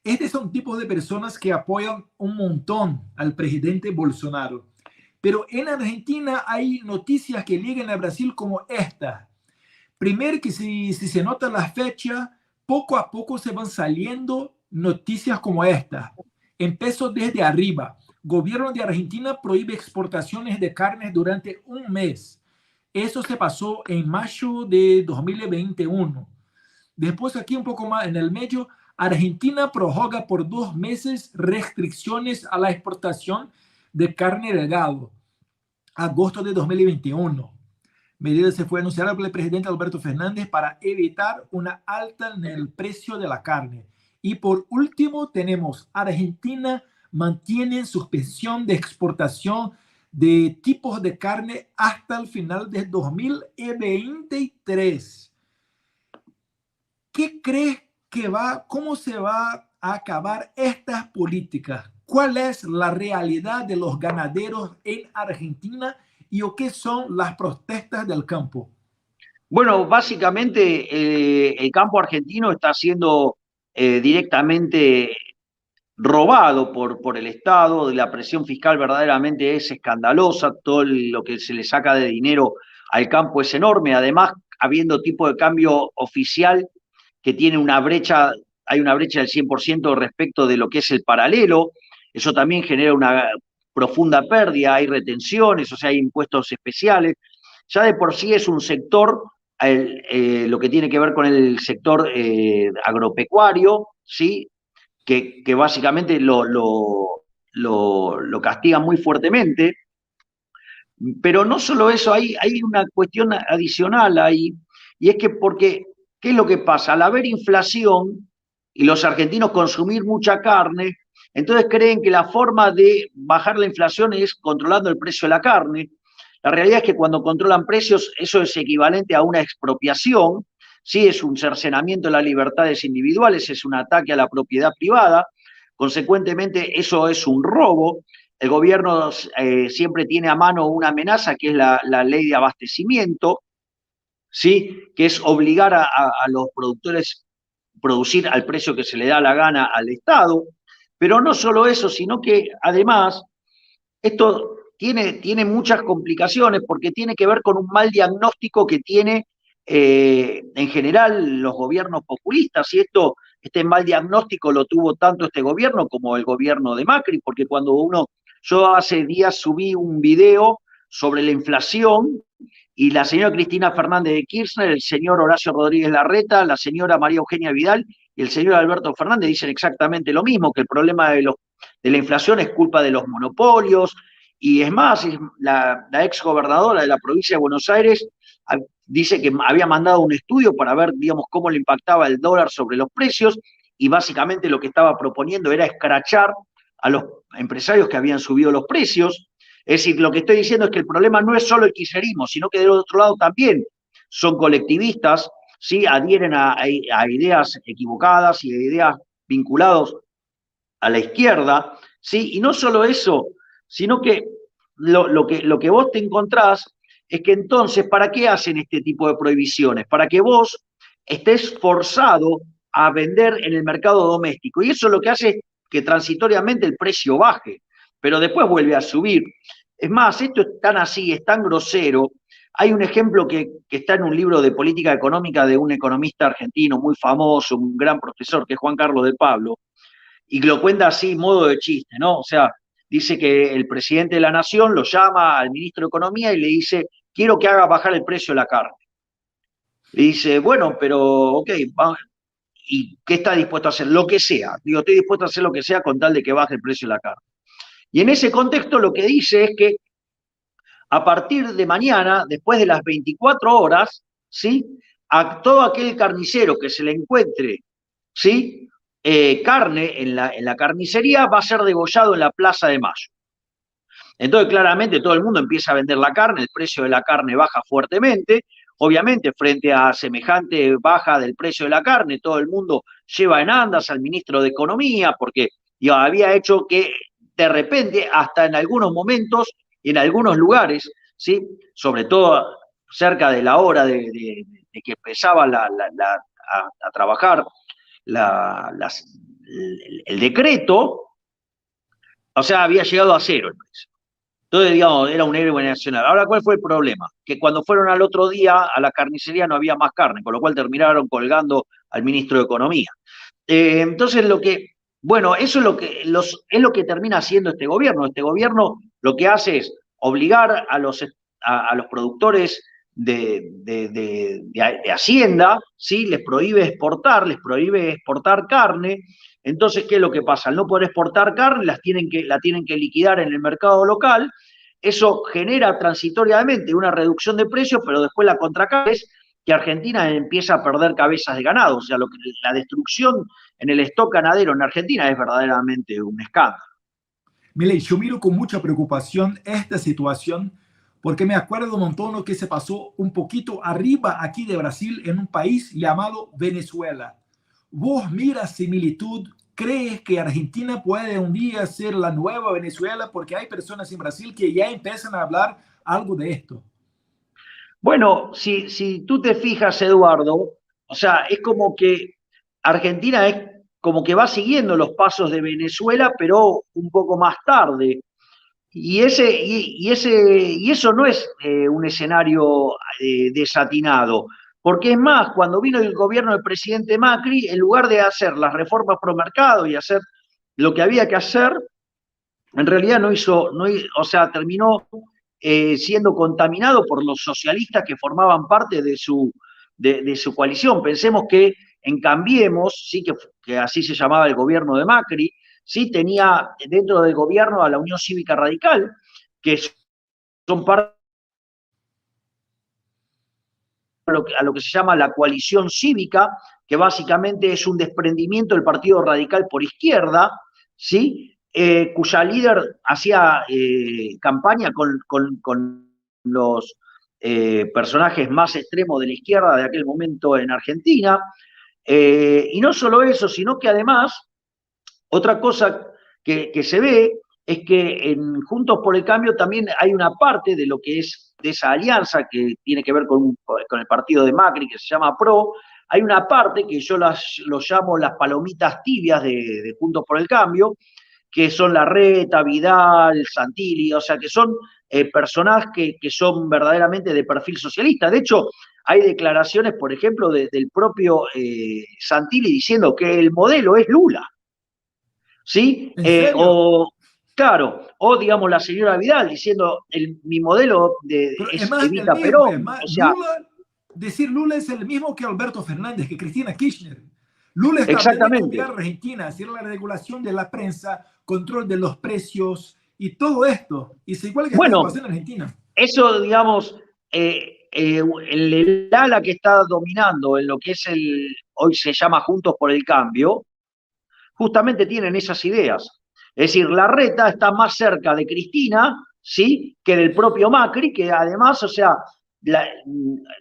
estos son tipos de personas que apoyan un montón al presidente Bolsonaro. Pero en Argentina hay noticias que llegan a Brasil como esta. Primero que si se nota la fecha, poco a poco se van saliendo noticias como esta. Empezó desde arriba. Gobierno de Argentina prohíbe exportaciones de carnes durante un mes. Eso se pasó en mayo de 2021. Después aquí un poco más en el medio, Argentina prorroga por 2 meses restricciones a la exportación de carne de gado. Agosto de 2021. Medida se fue anunciada por el presidente Alberto Fernández para evitar una alta en el precio de la carne. Y por último tenemos Argentina mantiene suspensión de exportación de tipos de carne hasta el final de 2023. ¿Qué crees que cómo se va a acabar estas políticas? ¿Cuál es la realidad de los ganaderos en Argentina y o qué son las protestas del campo? Bueno, básicamente el campo argentino está siendo directamente robado por el Estado, la presión fiscal verdaderamente es escandalosa, todo lo que se le saca de dinero al campo es enorme, además habiendo tipo de cambio oficial que tiene una brecha, hay una brecha del 100% respecto de lo que es el paralelo, eso también genera una profunda pérdida, hay retenciones, o sea, hay impuestos especiales, ya de por sí es un sector, lo que tiene que ver con el sector agropecuario, ¿sí? Que básicamente lo castigan muy fuertemente. Pero no solo eso, hay una cuestión adicional ahí, y es que porque, ¿qué es lo que pasa? Al haber inflación y los argentinos consumir mucha carne, entonces creen que la forma de bajar la inflación es controlando el precio de la carne. La realidad es que cuando controlan precios, eso es equivalente a una expropiación, sí, es un cercenamiento de las libertades individuales, es un ataque a la propiedad privada, consecuentemente eso es un robo. El gobierno siempre tiene a mano una amenaza que es la ley de abastecimiento, ¿sí? Que es obligar a los productores a producir al precio que se le da la gana al Estado. Pero no solo eso, sino que además esto tiene muchas complicaciones porque tiene que ver con un mal diagnóstico que tiene en general los gobiernos populistas. Y este mal diagnóstico lo tuvo tanto este gobierno como el gobierno de Macri, porque yo hace días subí un video sobre la inflación y la señora Cristina Fernández de Kirchner, el señor Horacio Rodríguez Larreta, la señora María Eugenia Vidal y el señor Alberto Fernández dicen exactamente lo mismo, que el problema de la inflación es culpa de los monopolios, y es más, la ex gobernadora de la provincia de Buenos Aires dice que había mandado un estudio para ver, digamos, cómo le impactaba el dólar sobre los precios, y básicamente lo que estaba proponiendo era escrachar a los empresarios que habían subido los precios. Es decir, lo que estoy diciendo es que el problema no es solo el kirchnerismo, sino que del otro lado también son colectivistas, ¿sí? Adhieren a ideas equivocadas y a ideas vinculadas a la izquierda, ¿sí? Y no solo eso, sino que lo que vos te encontrás es que entonces, ¿para qué hacen este tipo de prohibiciones? Para que vos estés forzado a vender en el mercado doméstico. Y eso lo que hace es que transitoriamente el precio baje, pero después vuelve a subir. Es más, esto es tan así, es tan grosero. Hay un ejemplo que está en un libro de política económica de un economista argentino muy famoso, un gran profesor, que es Juan Carlos de Pablo, y lo cuenta así, modo de chiste, ¿no? O sea, dice que el presidente de la nación lo llama al ministro de Economía y le dice, quiero que haga bajar el precio de la carne. Le dice, bueno, pero, ok, ¿y qué está dispuesto a hacer? Lo que sea. Digo, estoy dispuesto a hacer lo que sea con tal de que baje el precio de la carne. Y en ese contexto lo que dice es que a partir de mañana, después de las 24 horas, ¿sí? A todo aquel carnicero que se le encuentre, ¿sí? Carne en la carnicería va a ser degollado en la Plaza de Mayo. Entonces, claramente, todo el mundo empieza a vender la carne, el precio de la carne baja fuertemente. Obviamente, frente a semejante baja del precio de la carne, todo el mundo lleva en andas al ministro de Economía, porque había hecho que de repente, hasta en algunos momentos, en algunos lugares, ¿sí? Sobre todo cerca de la hora de que empezaba a trabajar el decreto, o sea, había llegado a cero el precio. Entonces, digamos, era un héroe nacional. Ahora, ¿cuál fue el problema? Que cuando fueron al otro día a la carnicería no había más carne, con lo cual terminaron colgando al ministro de Economía. Entonces, bueno, eso es lo que termina haciendo este gobierno. Este gobierno lo que hace es obligar a los productores de Hacienda, ¿sí? Les prohíbe exportar carne. Entonces, ¿qué es lo que pasa? Al no poder exportar carne, la tienen que liquidar en el mercado local. Eso genera transitoriamente una reducción de precios, pero después la contracara es que Argentina empieza a perder cabezas de ganado. O sea, la destrucción en el stock ganadero en Argentina es verdaderamente un escándalo. Milei, yo miro con mucha preocupación esta situación porque me acuerdo un montón que se pasó un poquito arriba aquí de Brasil en un país llamado Venezuela. ¿Vos miras similitud? ¿Crees que Argentina puede un día ser la nueva Venezuela? Porque hay personas en Brasil que ya empiezan a hablar algo de esto. Bueno, si tú te fijas, Eduardo, o sea, es como que Argentina es como que va siguiendo los pasos de Venezuela, pero un poco más tarde. Y eso no es un escenario desatinado, porque es más, cuando vino el gobierno del presidente Macri, en lugar de hacer las reformas pro mercado y hacer lo que había que hacer, en realidad o sea, terminó siendo contaminado por los socialistas que formaban parte de su coalición. Pensemos que en Cambiemos, sí, que así se llamaba el gobierno de Macri, sí tenía dentro del gobierno a la Unión Cívica Radical, que son parte a lo que se llama la coalición cívica, que básicamente es un desprendimiento del Partido Radical por izquierda, ¿sí? Cuya líder hacía campaña con los personajes más extremos de la izquierda de aquel momento en Argentina. Y no solo eso, sino que además, otra cosa que se ve es que en Juntos por el Cambio también hay una parte de lo que es de esa alianza que tiene que ver con el partido de Macri, que se llama PRO. Hay una parte que yo lo llamo las palomitas tibias de Juntos por el Cambio, que son Larreta, Vidal, Santilli, o sea, que son personajes que son verdaderamente de perfil socialista. De hecho, hay declaraciones, por ejemplo, del propio Santilli diciendo que el modelo es Lula. ¿Sí? Claro, o digamos la señora Vidal diciendo mi modelo es Evita Perón. O sea, decir Lula es el mismo que Alberto Fernández, que Cristina Kirchner. Lula está hablando de cambiar Argentina, hacer la regulación de la prensa, control de los precios y todo esto. Y es igual que está pasando en Argentina. Eso, digamos, el ala que está dominando en lo que es hoy se llama Juntos por el Cambio, justamente tienen esas ideas. Es decir, Larreta está más cerca de Cristina, ¿sí?, que del propio Macri, que además, o sea,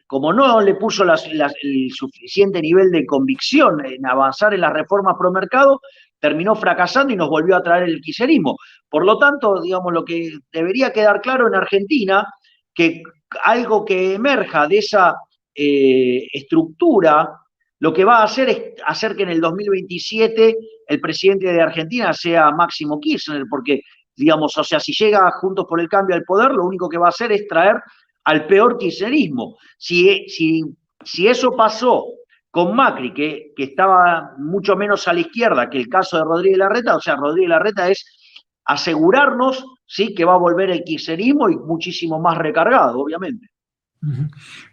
como no le puso el suficiente nivel de convicción en avanzar en las reformas pro mercado, terminó fracasando y nos volvió a traer el kirchnerismo. Por lo tanto, digamos, lo que debería quedar claro en Argentina, que algo que emerja de esa estructura, lo que va a hacer es hacer que en el 2027 el presidente de Argentina sea Máximo Kirchner, porque, digamos, o sea, si llega Juntos por el Cambio al poder, lo único que va a hacer es traer al peor kirchnerismo. Si eso pasó con Macri, que estaba mucho menos a la izquierda que el caso de Rodríguez Larreta, o sea, Rodríguez Larreta es asegurarnos, ¿sí?, que va a volver el kirchnerismo y muchísimo más recargado, obviamente.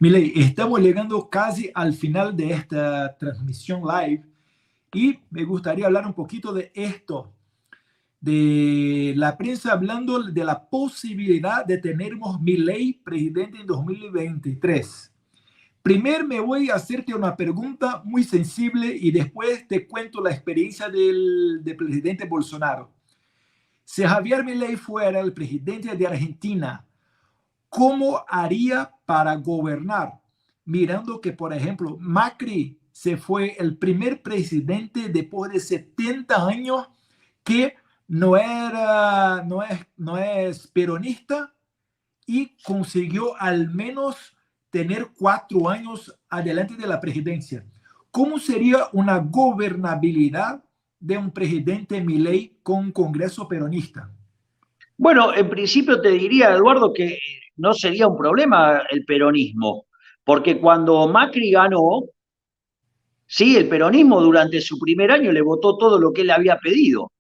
Milei, estamos llegando casi al final de esta transmisión live y me gustaría hablar un poquito de esto, de la prensa hablando de la posibilidad de tenermos Milei presidente en 2023. Primero me voy a hacerte una pregunta muy sensible y después te cuento la experiencia del presidente Bolsonaro. si Javier Milei fuera el presidente de Argentina, ¿cómo haría para gobernar? Mirando que, por ejemplo, Macri se fue el primer presidente después de 70 años que no es peronista y consiguió al menos tener 4 años adelante de la presidencia. ¿Cómo sería una gobernabilidad de un presidente Milei con un Congreso peronista? Bueno, en principio te diría, Eduardo, que no sería un problema el peronismo, porque cuando Macri ganó, sí, el peronismo durante su primer año le votó todo lo que él había pedido.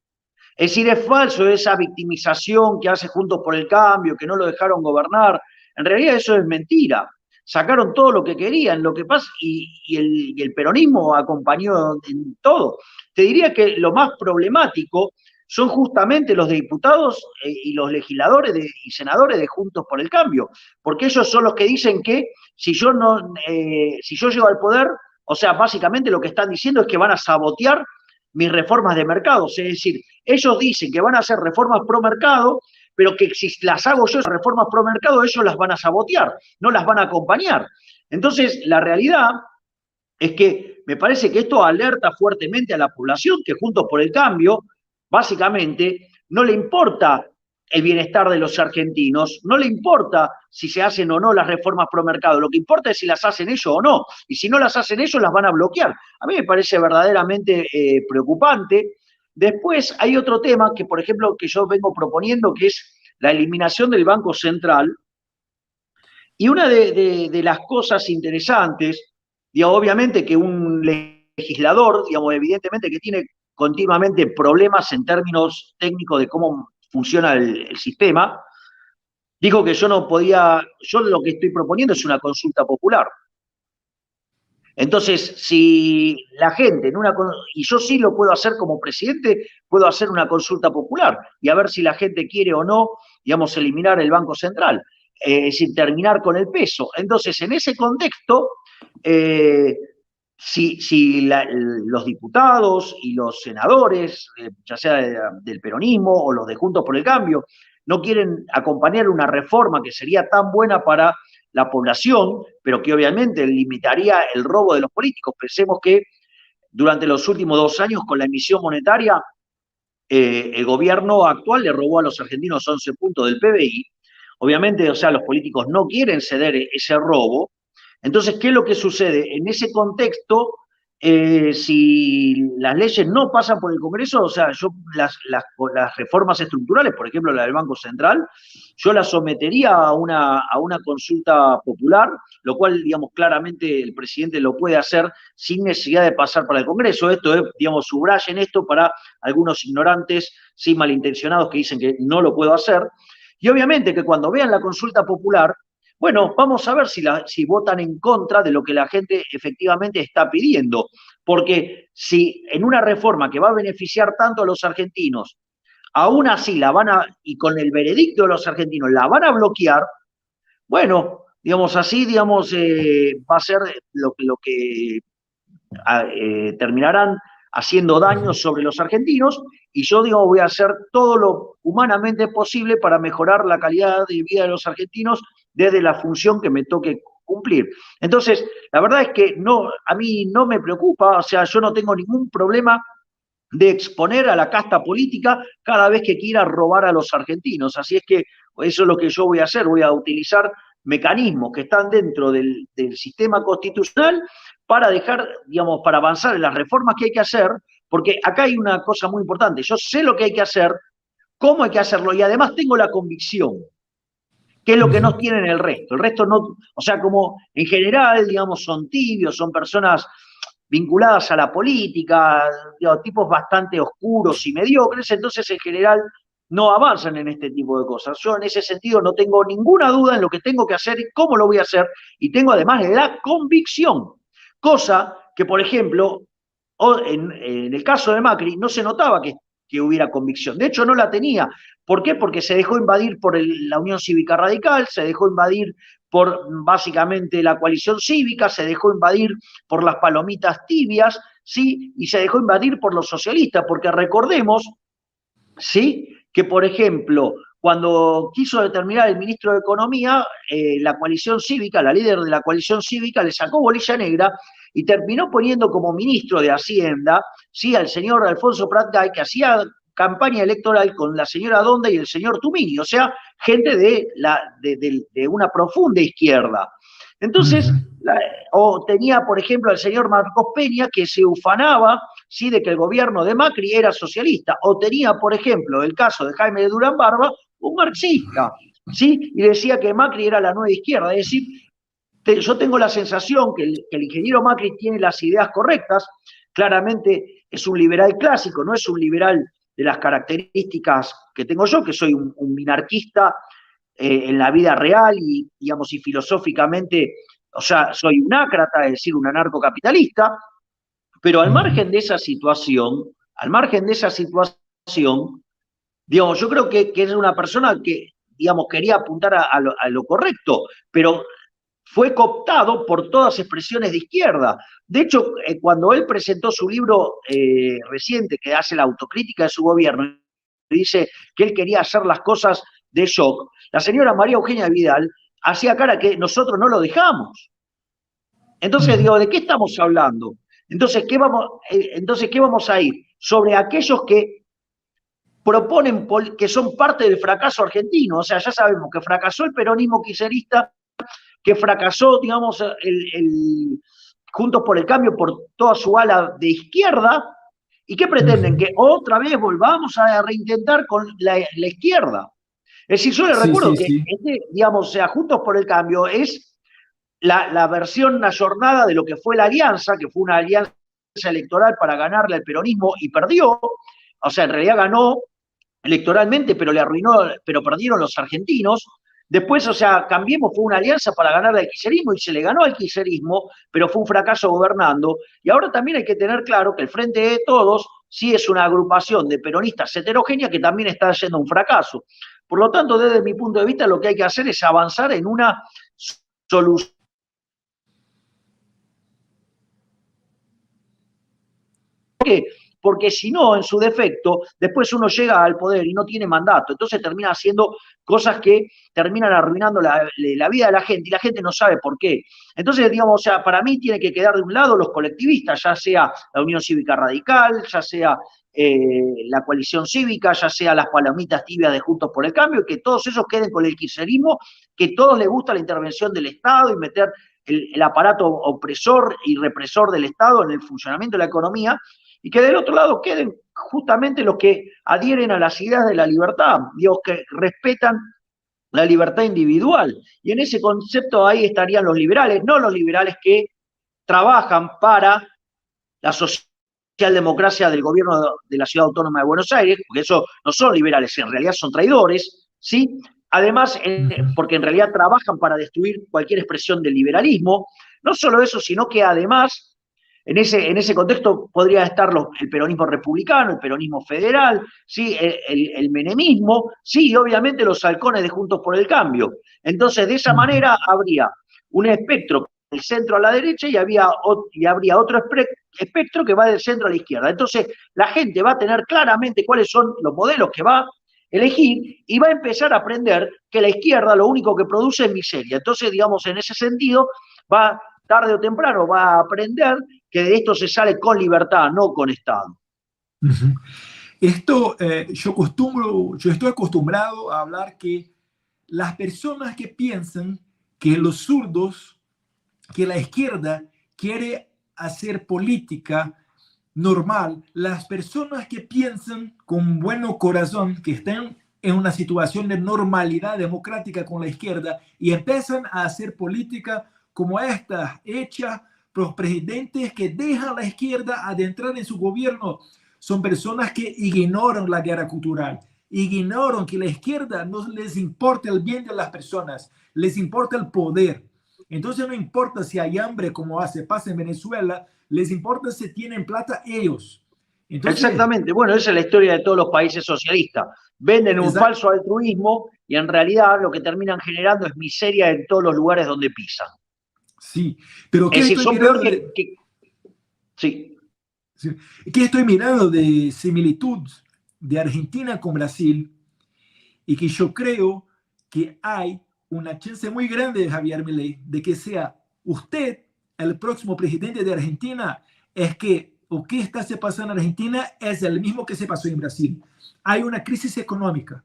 Es decir, es falso esa victimización que hace Juntos por el Cambio, que no lo dejaron gobernar. En realidad eso es mentira. Sacaron todo lo que querían, lo que pasa, y el peronismo acompañó en todo. Te diría que lo más problemático son justamente los diputados y los legisladores y senadores de Juntos por el Cambio, porque ellos son los que dicen que si yo llego al poder, o sea, básicamente lo que están diciendo es que van a sabotear mis reformas de mercado. Es decir, ellos dicen que van a hacer reformas pro mercado, pero que si las hago yo, esas reformas pro mercado, ellos las van a sabotear, no las van a acompañar. Entonces, la realidad es que me parece que esto alerta fuertemente a la población que Juntos por el Cambio, básicamente, no le importa el bienestar de los argentinos, no le importa si se hacen o no las reformas pro mercado, lo que importa es si las hacen ellos o no, y si no las hacen ellos las van a bloquear. A mí me parece verdaderamente preocupante. Después hay otro tema que, por ejemplo, que yo vengo proponiendo, que es la eliminación del Banco Central, y una de las cosas interesantes, digamos, obviamente que un legislador, digamos, evidentemente que tiene continuamente problemas en términos técnicos de cómo funciona el sistema, dijo que yo no podía, yo lo que estoy proponiendo es una consulta popular. Entonces, si la gente, y yo sí lo puedo hacer como presidente, puedo hacer una consulta popular y a ver si la gente quiere o no, digamos, eliminar el Banco Central, sin terminar con el peso. Entonces, en ese contexto, si los diputados y los senadores, ya sea del peronismo o los de Juntos por el Cambio, no quieren acompañar una reforma que sería tan buena para la población, pero que obviamente limitaría el robo de los políticos. Pensemos que durante los últimos 2 años, con la emisión monetaria, el gobierno actual le robó a los argentinos 11 puntos del PBI. Obviamente, o sea, los políticos no quieren ceder ese robo. Entonces, ¿qué es lo que sucede? En ese contexto, si las leyes no pasan por el Congreso, o sea, yo las reformas estructurales, por ejemplo, la del Banco Central, yo las sometería a una consulta popular, lo cual, digamos, claramente el presidente lo puede hacer sin necesidad de pasar para el Congreso. Esto es, digamos, subrayen esto para algunos ignorantes, sí, malintencionados, que dicen que no lo puedo hacer. Y obviamente que cuando vean la consulta popular, bueno, vamos a ver si votan en contra de lo que la gente efectivamente está pidiendo. Porque si en una reforma que va a beneficiar tanto a los argentinos, aún así y con el veredicto de los argentinos, la van a bloquear, bueno, digamos así, digamos, va a ser lo que terminarán haciendo daño sobre los argentinos, y yo digo, voy a hacer todo lo humanamente posible para mejorar la calidad de vida de los argentinos desde la función que me toque cumplir. Entonces, la verdad es que a mí no me preocupa, o sea, yo no tengo ningún problema de exponer a la casta política cada vez que quiera robar a los argentinos. Así es que eso es lo que yo voy a hacer, voy a utilizar mecanismos que están dentro del sistema constitucional para dejar, digamos, para avanzar en las reformas que hay que hacer, porque acá hay una cosa muy importante, yo sé lo que hay que hacer, cómo hay que hacerlo, y además tengo la convicción, que es lo que no tienen el resto no, o sea, como en general, digamos, son tibios, son personas vinculadas a la política, digamos, tipos bastante oscuros y mediocres, entonces en general no avanzan en este tipo de cosas. Yo en ese sentido no tengo ninguna duda en lo que tengo que hacer y cómo lo voy a hacer, y tengo además la convicción, cosa que, por ejemplo, en el caso de Macri no se notaba que hubiera convicción, de hecho no la tenía. ¿Por qué? Porque se dejó invadir por la Unión Cívica Radical, se dejó invadir por básicamente la coalición cívica, se dejó invadir por las palomitas tibias, ¿sí? Y se dejó invadir por los socialistas, porque recordemos, ¿sí?, que, por ejemplo, cuando quiso determinar el ministro de Economía, la coalición cívica, la líder de la coalición cívica, le sacó bolilla negra y terminó poniendo como ministro de Hacienda, ¿sí?, al señor Alfonso Prat-Gay, que hacía campaña electoral con la señora Donda y el señor Tumini, o sea, gente de una profunda izquierda. Entonces, o tenía, por ejemplo, al señor Marcos Peña, que se ufanaba, ¿sí?, de que el gobierno de Macri era socialista, o tenía, por ejemplo, el caso de Jaime de Durán Barba, un marxista, ¿sí?, y decía que Macri era la nueva izquierda. Es decir, yo tengo la sensación que el ingeniero Macri tiene las ideas correctas, claramente es un liberal clásico, no es un liberal de las características que tengo yo, que soy un minarquista en la vida real y, digamos, y filosóficamente, o sea, soy un ácrata, es decir, un anarcocapitalista, pero al margen de esa situación, digamos, yo creo que es una persona que, digamos, quería apuntar a lo correcto, pero fue cooptado por todas expresiones de izquierda. De hecho, cuando él presentó su libro reciente, que hace la autocrítica de su gobierno, dice que él quería hacer las cosas de shock, la señora María Eugenia Vidal hacía cara que nosotros no lo dejamos. Entonces, digo, ¿de qué estamos hablando? Entonces, ¿qué vamos a ir? Sobre aquellos que proponen, que son parte del fracaso argentino. O sea, ya sabemos que fracasó el peronismo kirchnerista, que fracasó, digamos, Juntos por el Cambio por toda su ala de izquierda, y que pretenden que otra vez volvamos a reintentar con la izquierda. Es decir, yo les recuerdo que, digamos, o sea, Juntos por el Cambio es la versión ayornada de lo que fue la alianza, que fue una alianza electoral para ganarle al peronismo y perdió. O sea, en realidad ganó electoralmente, pero pero perdieron los argentinos. Después, o sea, Cambiemos fue una alianza para ganarle al kirchnerismo y se le ganó al kirchnerismo, pero fue un fracaso gobernando. Y ahora también hay que tener claro que el Frente de Todos sí es una agrupación de peronistas heterogénea que también está haciendo un fracaso. Por lo tanto, desde mi punto de vista, lo que hay que hacer es avanzar en una solución. ¿Por qué? Porque si no, en su defecto, después uno llega al poder y no tiene mandato, entonces termina haciendo cosas que terminan arruinando la vida de la gente y la gente no sabe por qué. Entonces, digamos, o sea, para mí tiene que quedar de un lado los colectivistas, ya sea la Unión Cívica Radical, ya sea la coalición cívica, ya sea las palomitas tibias de Juntos por el Cambio, que todos esos queden con el kirchnerismo, que todos les gusta la intervención del Estado y meter el aparato opresor y represor del Estado en el funcionamiento de la economía, y que del otro lado queden justamente los que adhieren a las ideas de la libertad, digamos, que respetan la libertad individual. Y en ese concepto ahí estarían los liberales, no los liberales que trabajan para la socialdemocracia del gobierno de la Ciudad Autónoma de Buenos Aires, porque eso no son liberales, en realidad son traidores, ¿sí? Además, porque en realidad trabajan para destruir cualquier expresión del liberalismo. No solo eso, sino que además en ese contexto podría estar el peronismo republicano, el peronismo federal, ¿sí?, el menemismo, sí, y obviamente los halcones de Juntos por el Cambio. Entonces, de esa manera habría un espectro del centro a la derecha y habría otro espectro que va del centro a la izquierda. Entonces, la gente va a tener claramente cuáles son los modelos que va a elegir y va a empezar a aprender que la izquierda lo único que produce es miseria. Entonces, digamos, en ese sentido, tarde o temprano va a aprender que de esto se sale con libertad, no con Estado. Esto, yo estoy acostumbrado a hablar que las personas que piensan que los zurdos, que la izquierda quiere hacer política normal, las personas que piensan con buen corazón, que están en una situación de normalidad democrática con la izquierda y empiezan a hacer política como esta, hecha por los presidentes que dejan a la izquierda adentrar en su gobierno, son personas que ignoran la guerra cultural, ignoran que la izquierda no les importa el bien de las personas, les importa el poder. Entonces no importa si hay hambre como pasa en Venezuela, les importa si tienen plata ellos. Entonces, exactamente, bueno, esa es la historia de todos los países socialistas. Venden un falso altruismo y en realidad lo que terminan generando es miseria en todos los lugares donde pisan. Sí, pero ¿qué son peor sí. ¿Qué estoy mirando de similitud de Argentina con Brasil? y que yo creo que hay una chance muy grande, Javier Milei, de que sea usted el próximo presidente de Argentina. Es que lo que está se pasando en Argentina es el mismo que se pasó en Brasil. Hay una crisis económica,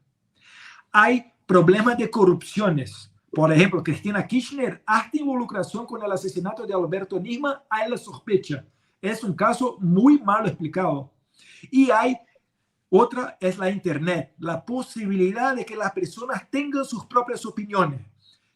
hay problemas de corrupciones. Por ejemplo, Cristina Kirchner, hasta involucración con el asesinato de Alberto Nisman, hay la sospecha. Es un caso muy mal explicado. Y hay otra, es la Internet, la posibilidad de que las personas tengan sus propias opiniones,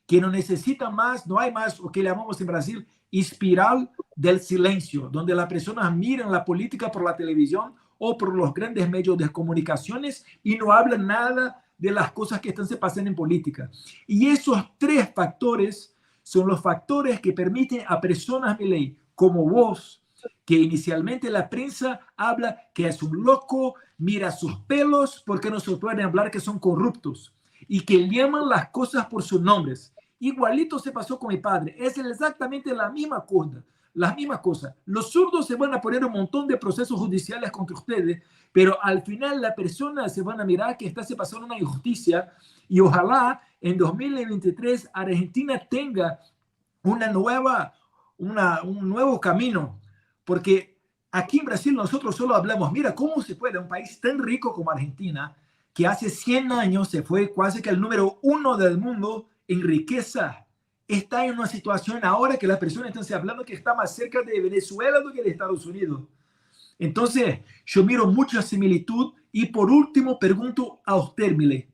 que no necesitan más, no hay más lo que llamamos en Brasil espiral del silencio, donde las personas miran la política por la televisión o por los grandes medios de comunicaciones y no hablan nada de las cosas que están se pasando en política. Y esos tres factores son los factores que permiten a personas, Milei, como vos, que inicialmente la prensa habla que es un loco, mira sus pelos, porque no se pueden hablar que son corruptos, y que llaman las cosas por sus nombres. Igualito se pasó con mi padre, es exactamente la misma cosa. Las mismas cosas. Los zurdos se van a poner un montón de procesos judiciales contra ustedes, pero al final la persona se van a mirar que está se pasando una injusticia y ojalá en 2023 Argentina tenga un nuevo camino, porque aquí en Brasil nosotros solo hablamos, mira cómo se puede un país tan rico como Argentina, que hace 100 años se fue casi que el número 1 del mundo en riqueza, está en una situación ahora que las personas están hablando que está más cerca de Venezuela do que de Estados Unidos. Entonces, yo miro mucha similitud y por último pregunto a usted, Milei.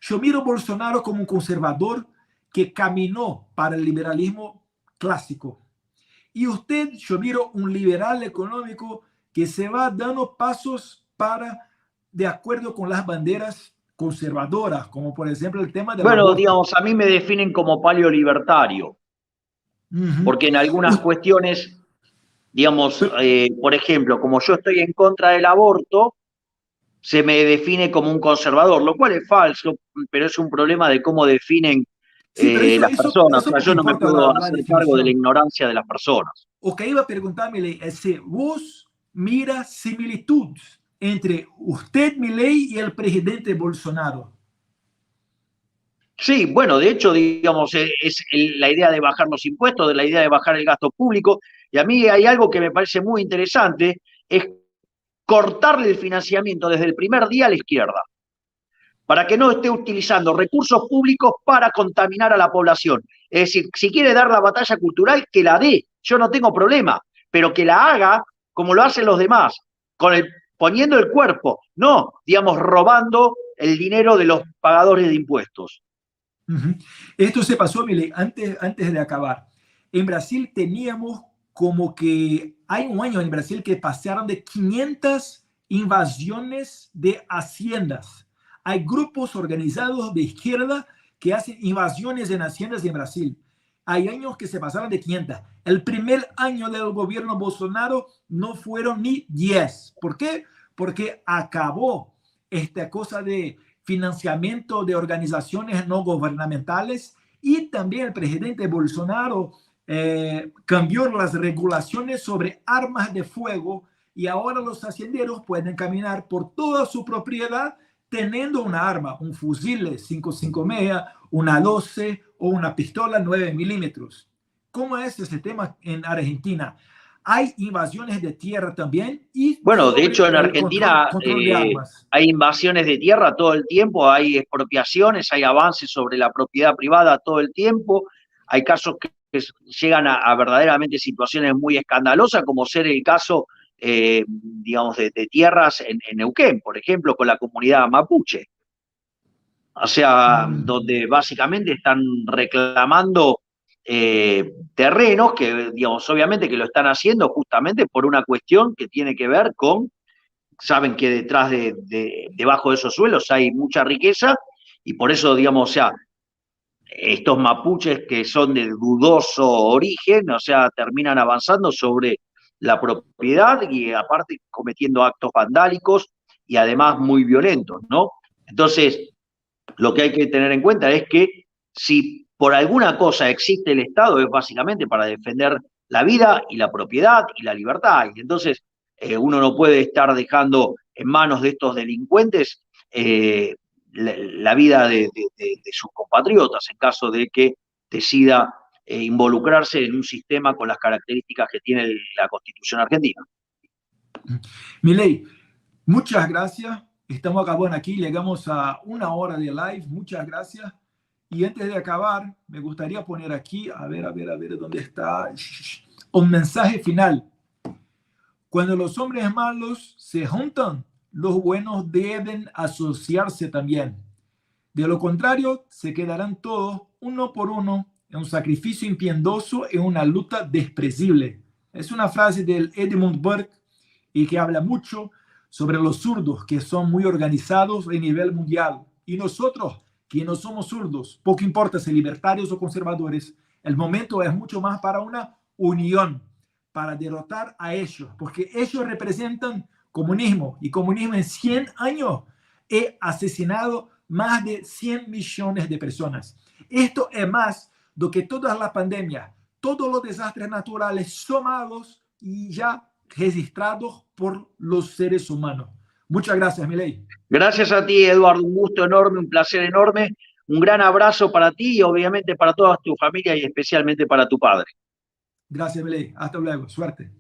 Yo miro a Bolsonaro como un conservador que caminó para el liberalismo clásico. Y usted, yo miro un liberal económico que se va dando pasos para, de acuerdo con las banderas conservadoras, como por ejemplo el tema de la... Bueno, digamos, a mí me definen como paleolibertario, porque en algunas cuestiones, digamos, por ejemplo, como yo estoy en contra del aborto, se me define como un conservador, lo cual es falso, pero es un problema de cómo definen las personas. O sea, yo no me puedo hacer cargo de la ignorancia de las personas. O que iba a preguntarme es si vos mira similitudes entre usted, Milei, y el presidente Bolsonaro. Sí, bueno, de hecho, digamos, es la idea de bajar los impuestos, de la idea de bajar el gasto público, y a mí hay algo que me parece muy interesante, es cortarle el financiamiento desde el primer día a la izquierda, para que no esté utilizando recursos públicos para contaminar a la población. Es decir, si quiere dar la batalla cultural, que la dé, yo no tengo problema, pero que la haga como lo hacen los demás, poniendo el cuerpo, no, digamos, robando el dinero de los pagadores de impuestos. Esto se pasó, Milei, antes de acabar. En Brasil teníamos como que hay un año en Brasil que pasaron de 500 invasiones de haciendas. Hay grupos organizados de izquierda que hacen invasiones en haciendas en Brasil. Hay años que se pasaron de 500. El primer año del gobierno Bolsonaro no fueron ni 10. ¿Por qué? Porque acabó esta cosa de financiamiento de organizaciones no gubernamentales y también el presidente Bolsonaro cambió las regulaciones sobre armas de fuego y ahora los hacienderos pueden caminar por toda su propiedad teniendo una arma, un fusil 5.56, una 12 o una pistola 9 milímetros. ¿Cómo es ese tema en Argentina? Hay invasiones de tierra también. Y bueno, de hecho en Argentina control de armas. Hay invasiones de tierra todo el tiempo, hay expropiaciones, hay avances sobre la propiedad privada todo el tiempo, hay casos que llegan a verdaderamente situaciones muy escandalosas, como ser el caso, digamos, de tierras en Neuquén, por ejemplo, con la comunidad mapuche. O sea, donde básicamente están reclamando terrenos que, digamos, obviamente que lo están haciendo justamente por una cuestión que tiene que ver con, saben que detrás debajo de esos suelos hay mucha riqueza y por eso, digamos, o sea, estos mapuches que son de dudoso origen, o sea, terminan avanzando sobre la propiedad y aparte cometiendo actos vandálicos y además muy violentos, ¿no? Entonces, lo que hay que tener en cuenta es que si por alguna cosa existe el Estado es básicamente para defender la vida y la propiedad y la libertad. Y entonces uno no puede estar dejando en manos de estos delincuentes la vida de sus compatriotas en caso de que decida involucrarse en un sistema con las características que tiene la Constitución argentina. Milei, muchas gracias. Estamos acabando aquí, llegamos a 1 hora de live. Muchas gracias. Y antes de acabar, me gustaría poner aquí, a ver, ¿dónde está? Un mensaje final. Cuando los hombres malos se juntan, los buenos deben asociarse también. De lo contrario, se quedarán todos uno por uno en un sacrificio impiedoso y una lucha despreciable. Es una frase del Edmund Burke y que habla mucho sobre los zurdos, que son muy organizados a nivel mundial. Y nosotros, que no somos zurdos, poco importa si libertarios o conservadores, el momento es mucho más para una unión, para derrotar a ellos, porque ellos representan comunismo, y comunismo en 100 años ha asesinado más de 100 millones de personas. Esto es más do que todas las pandemias, todos los desastres naturales somados y ya registrados por los seres humanos. Muchas gracias, Milei. Gracias a ti, Eduardo, un gusto enorme, un placer enorme, un gran abrazo para ti y obviamente para toda tu familia y especialmente para tu padre. Gracias, Milei. Hasta luego. Suerte.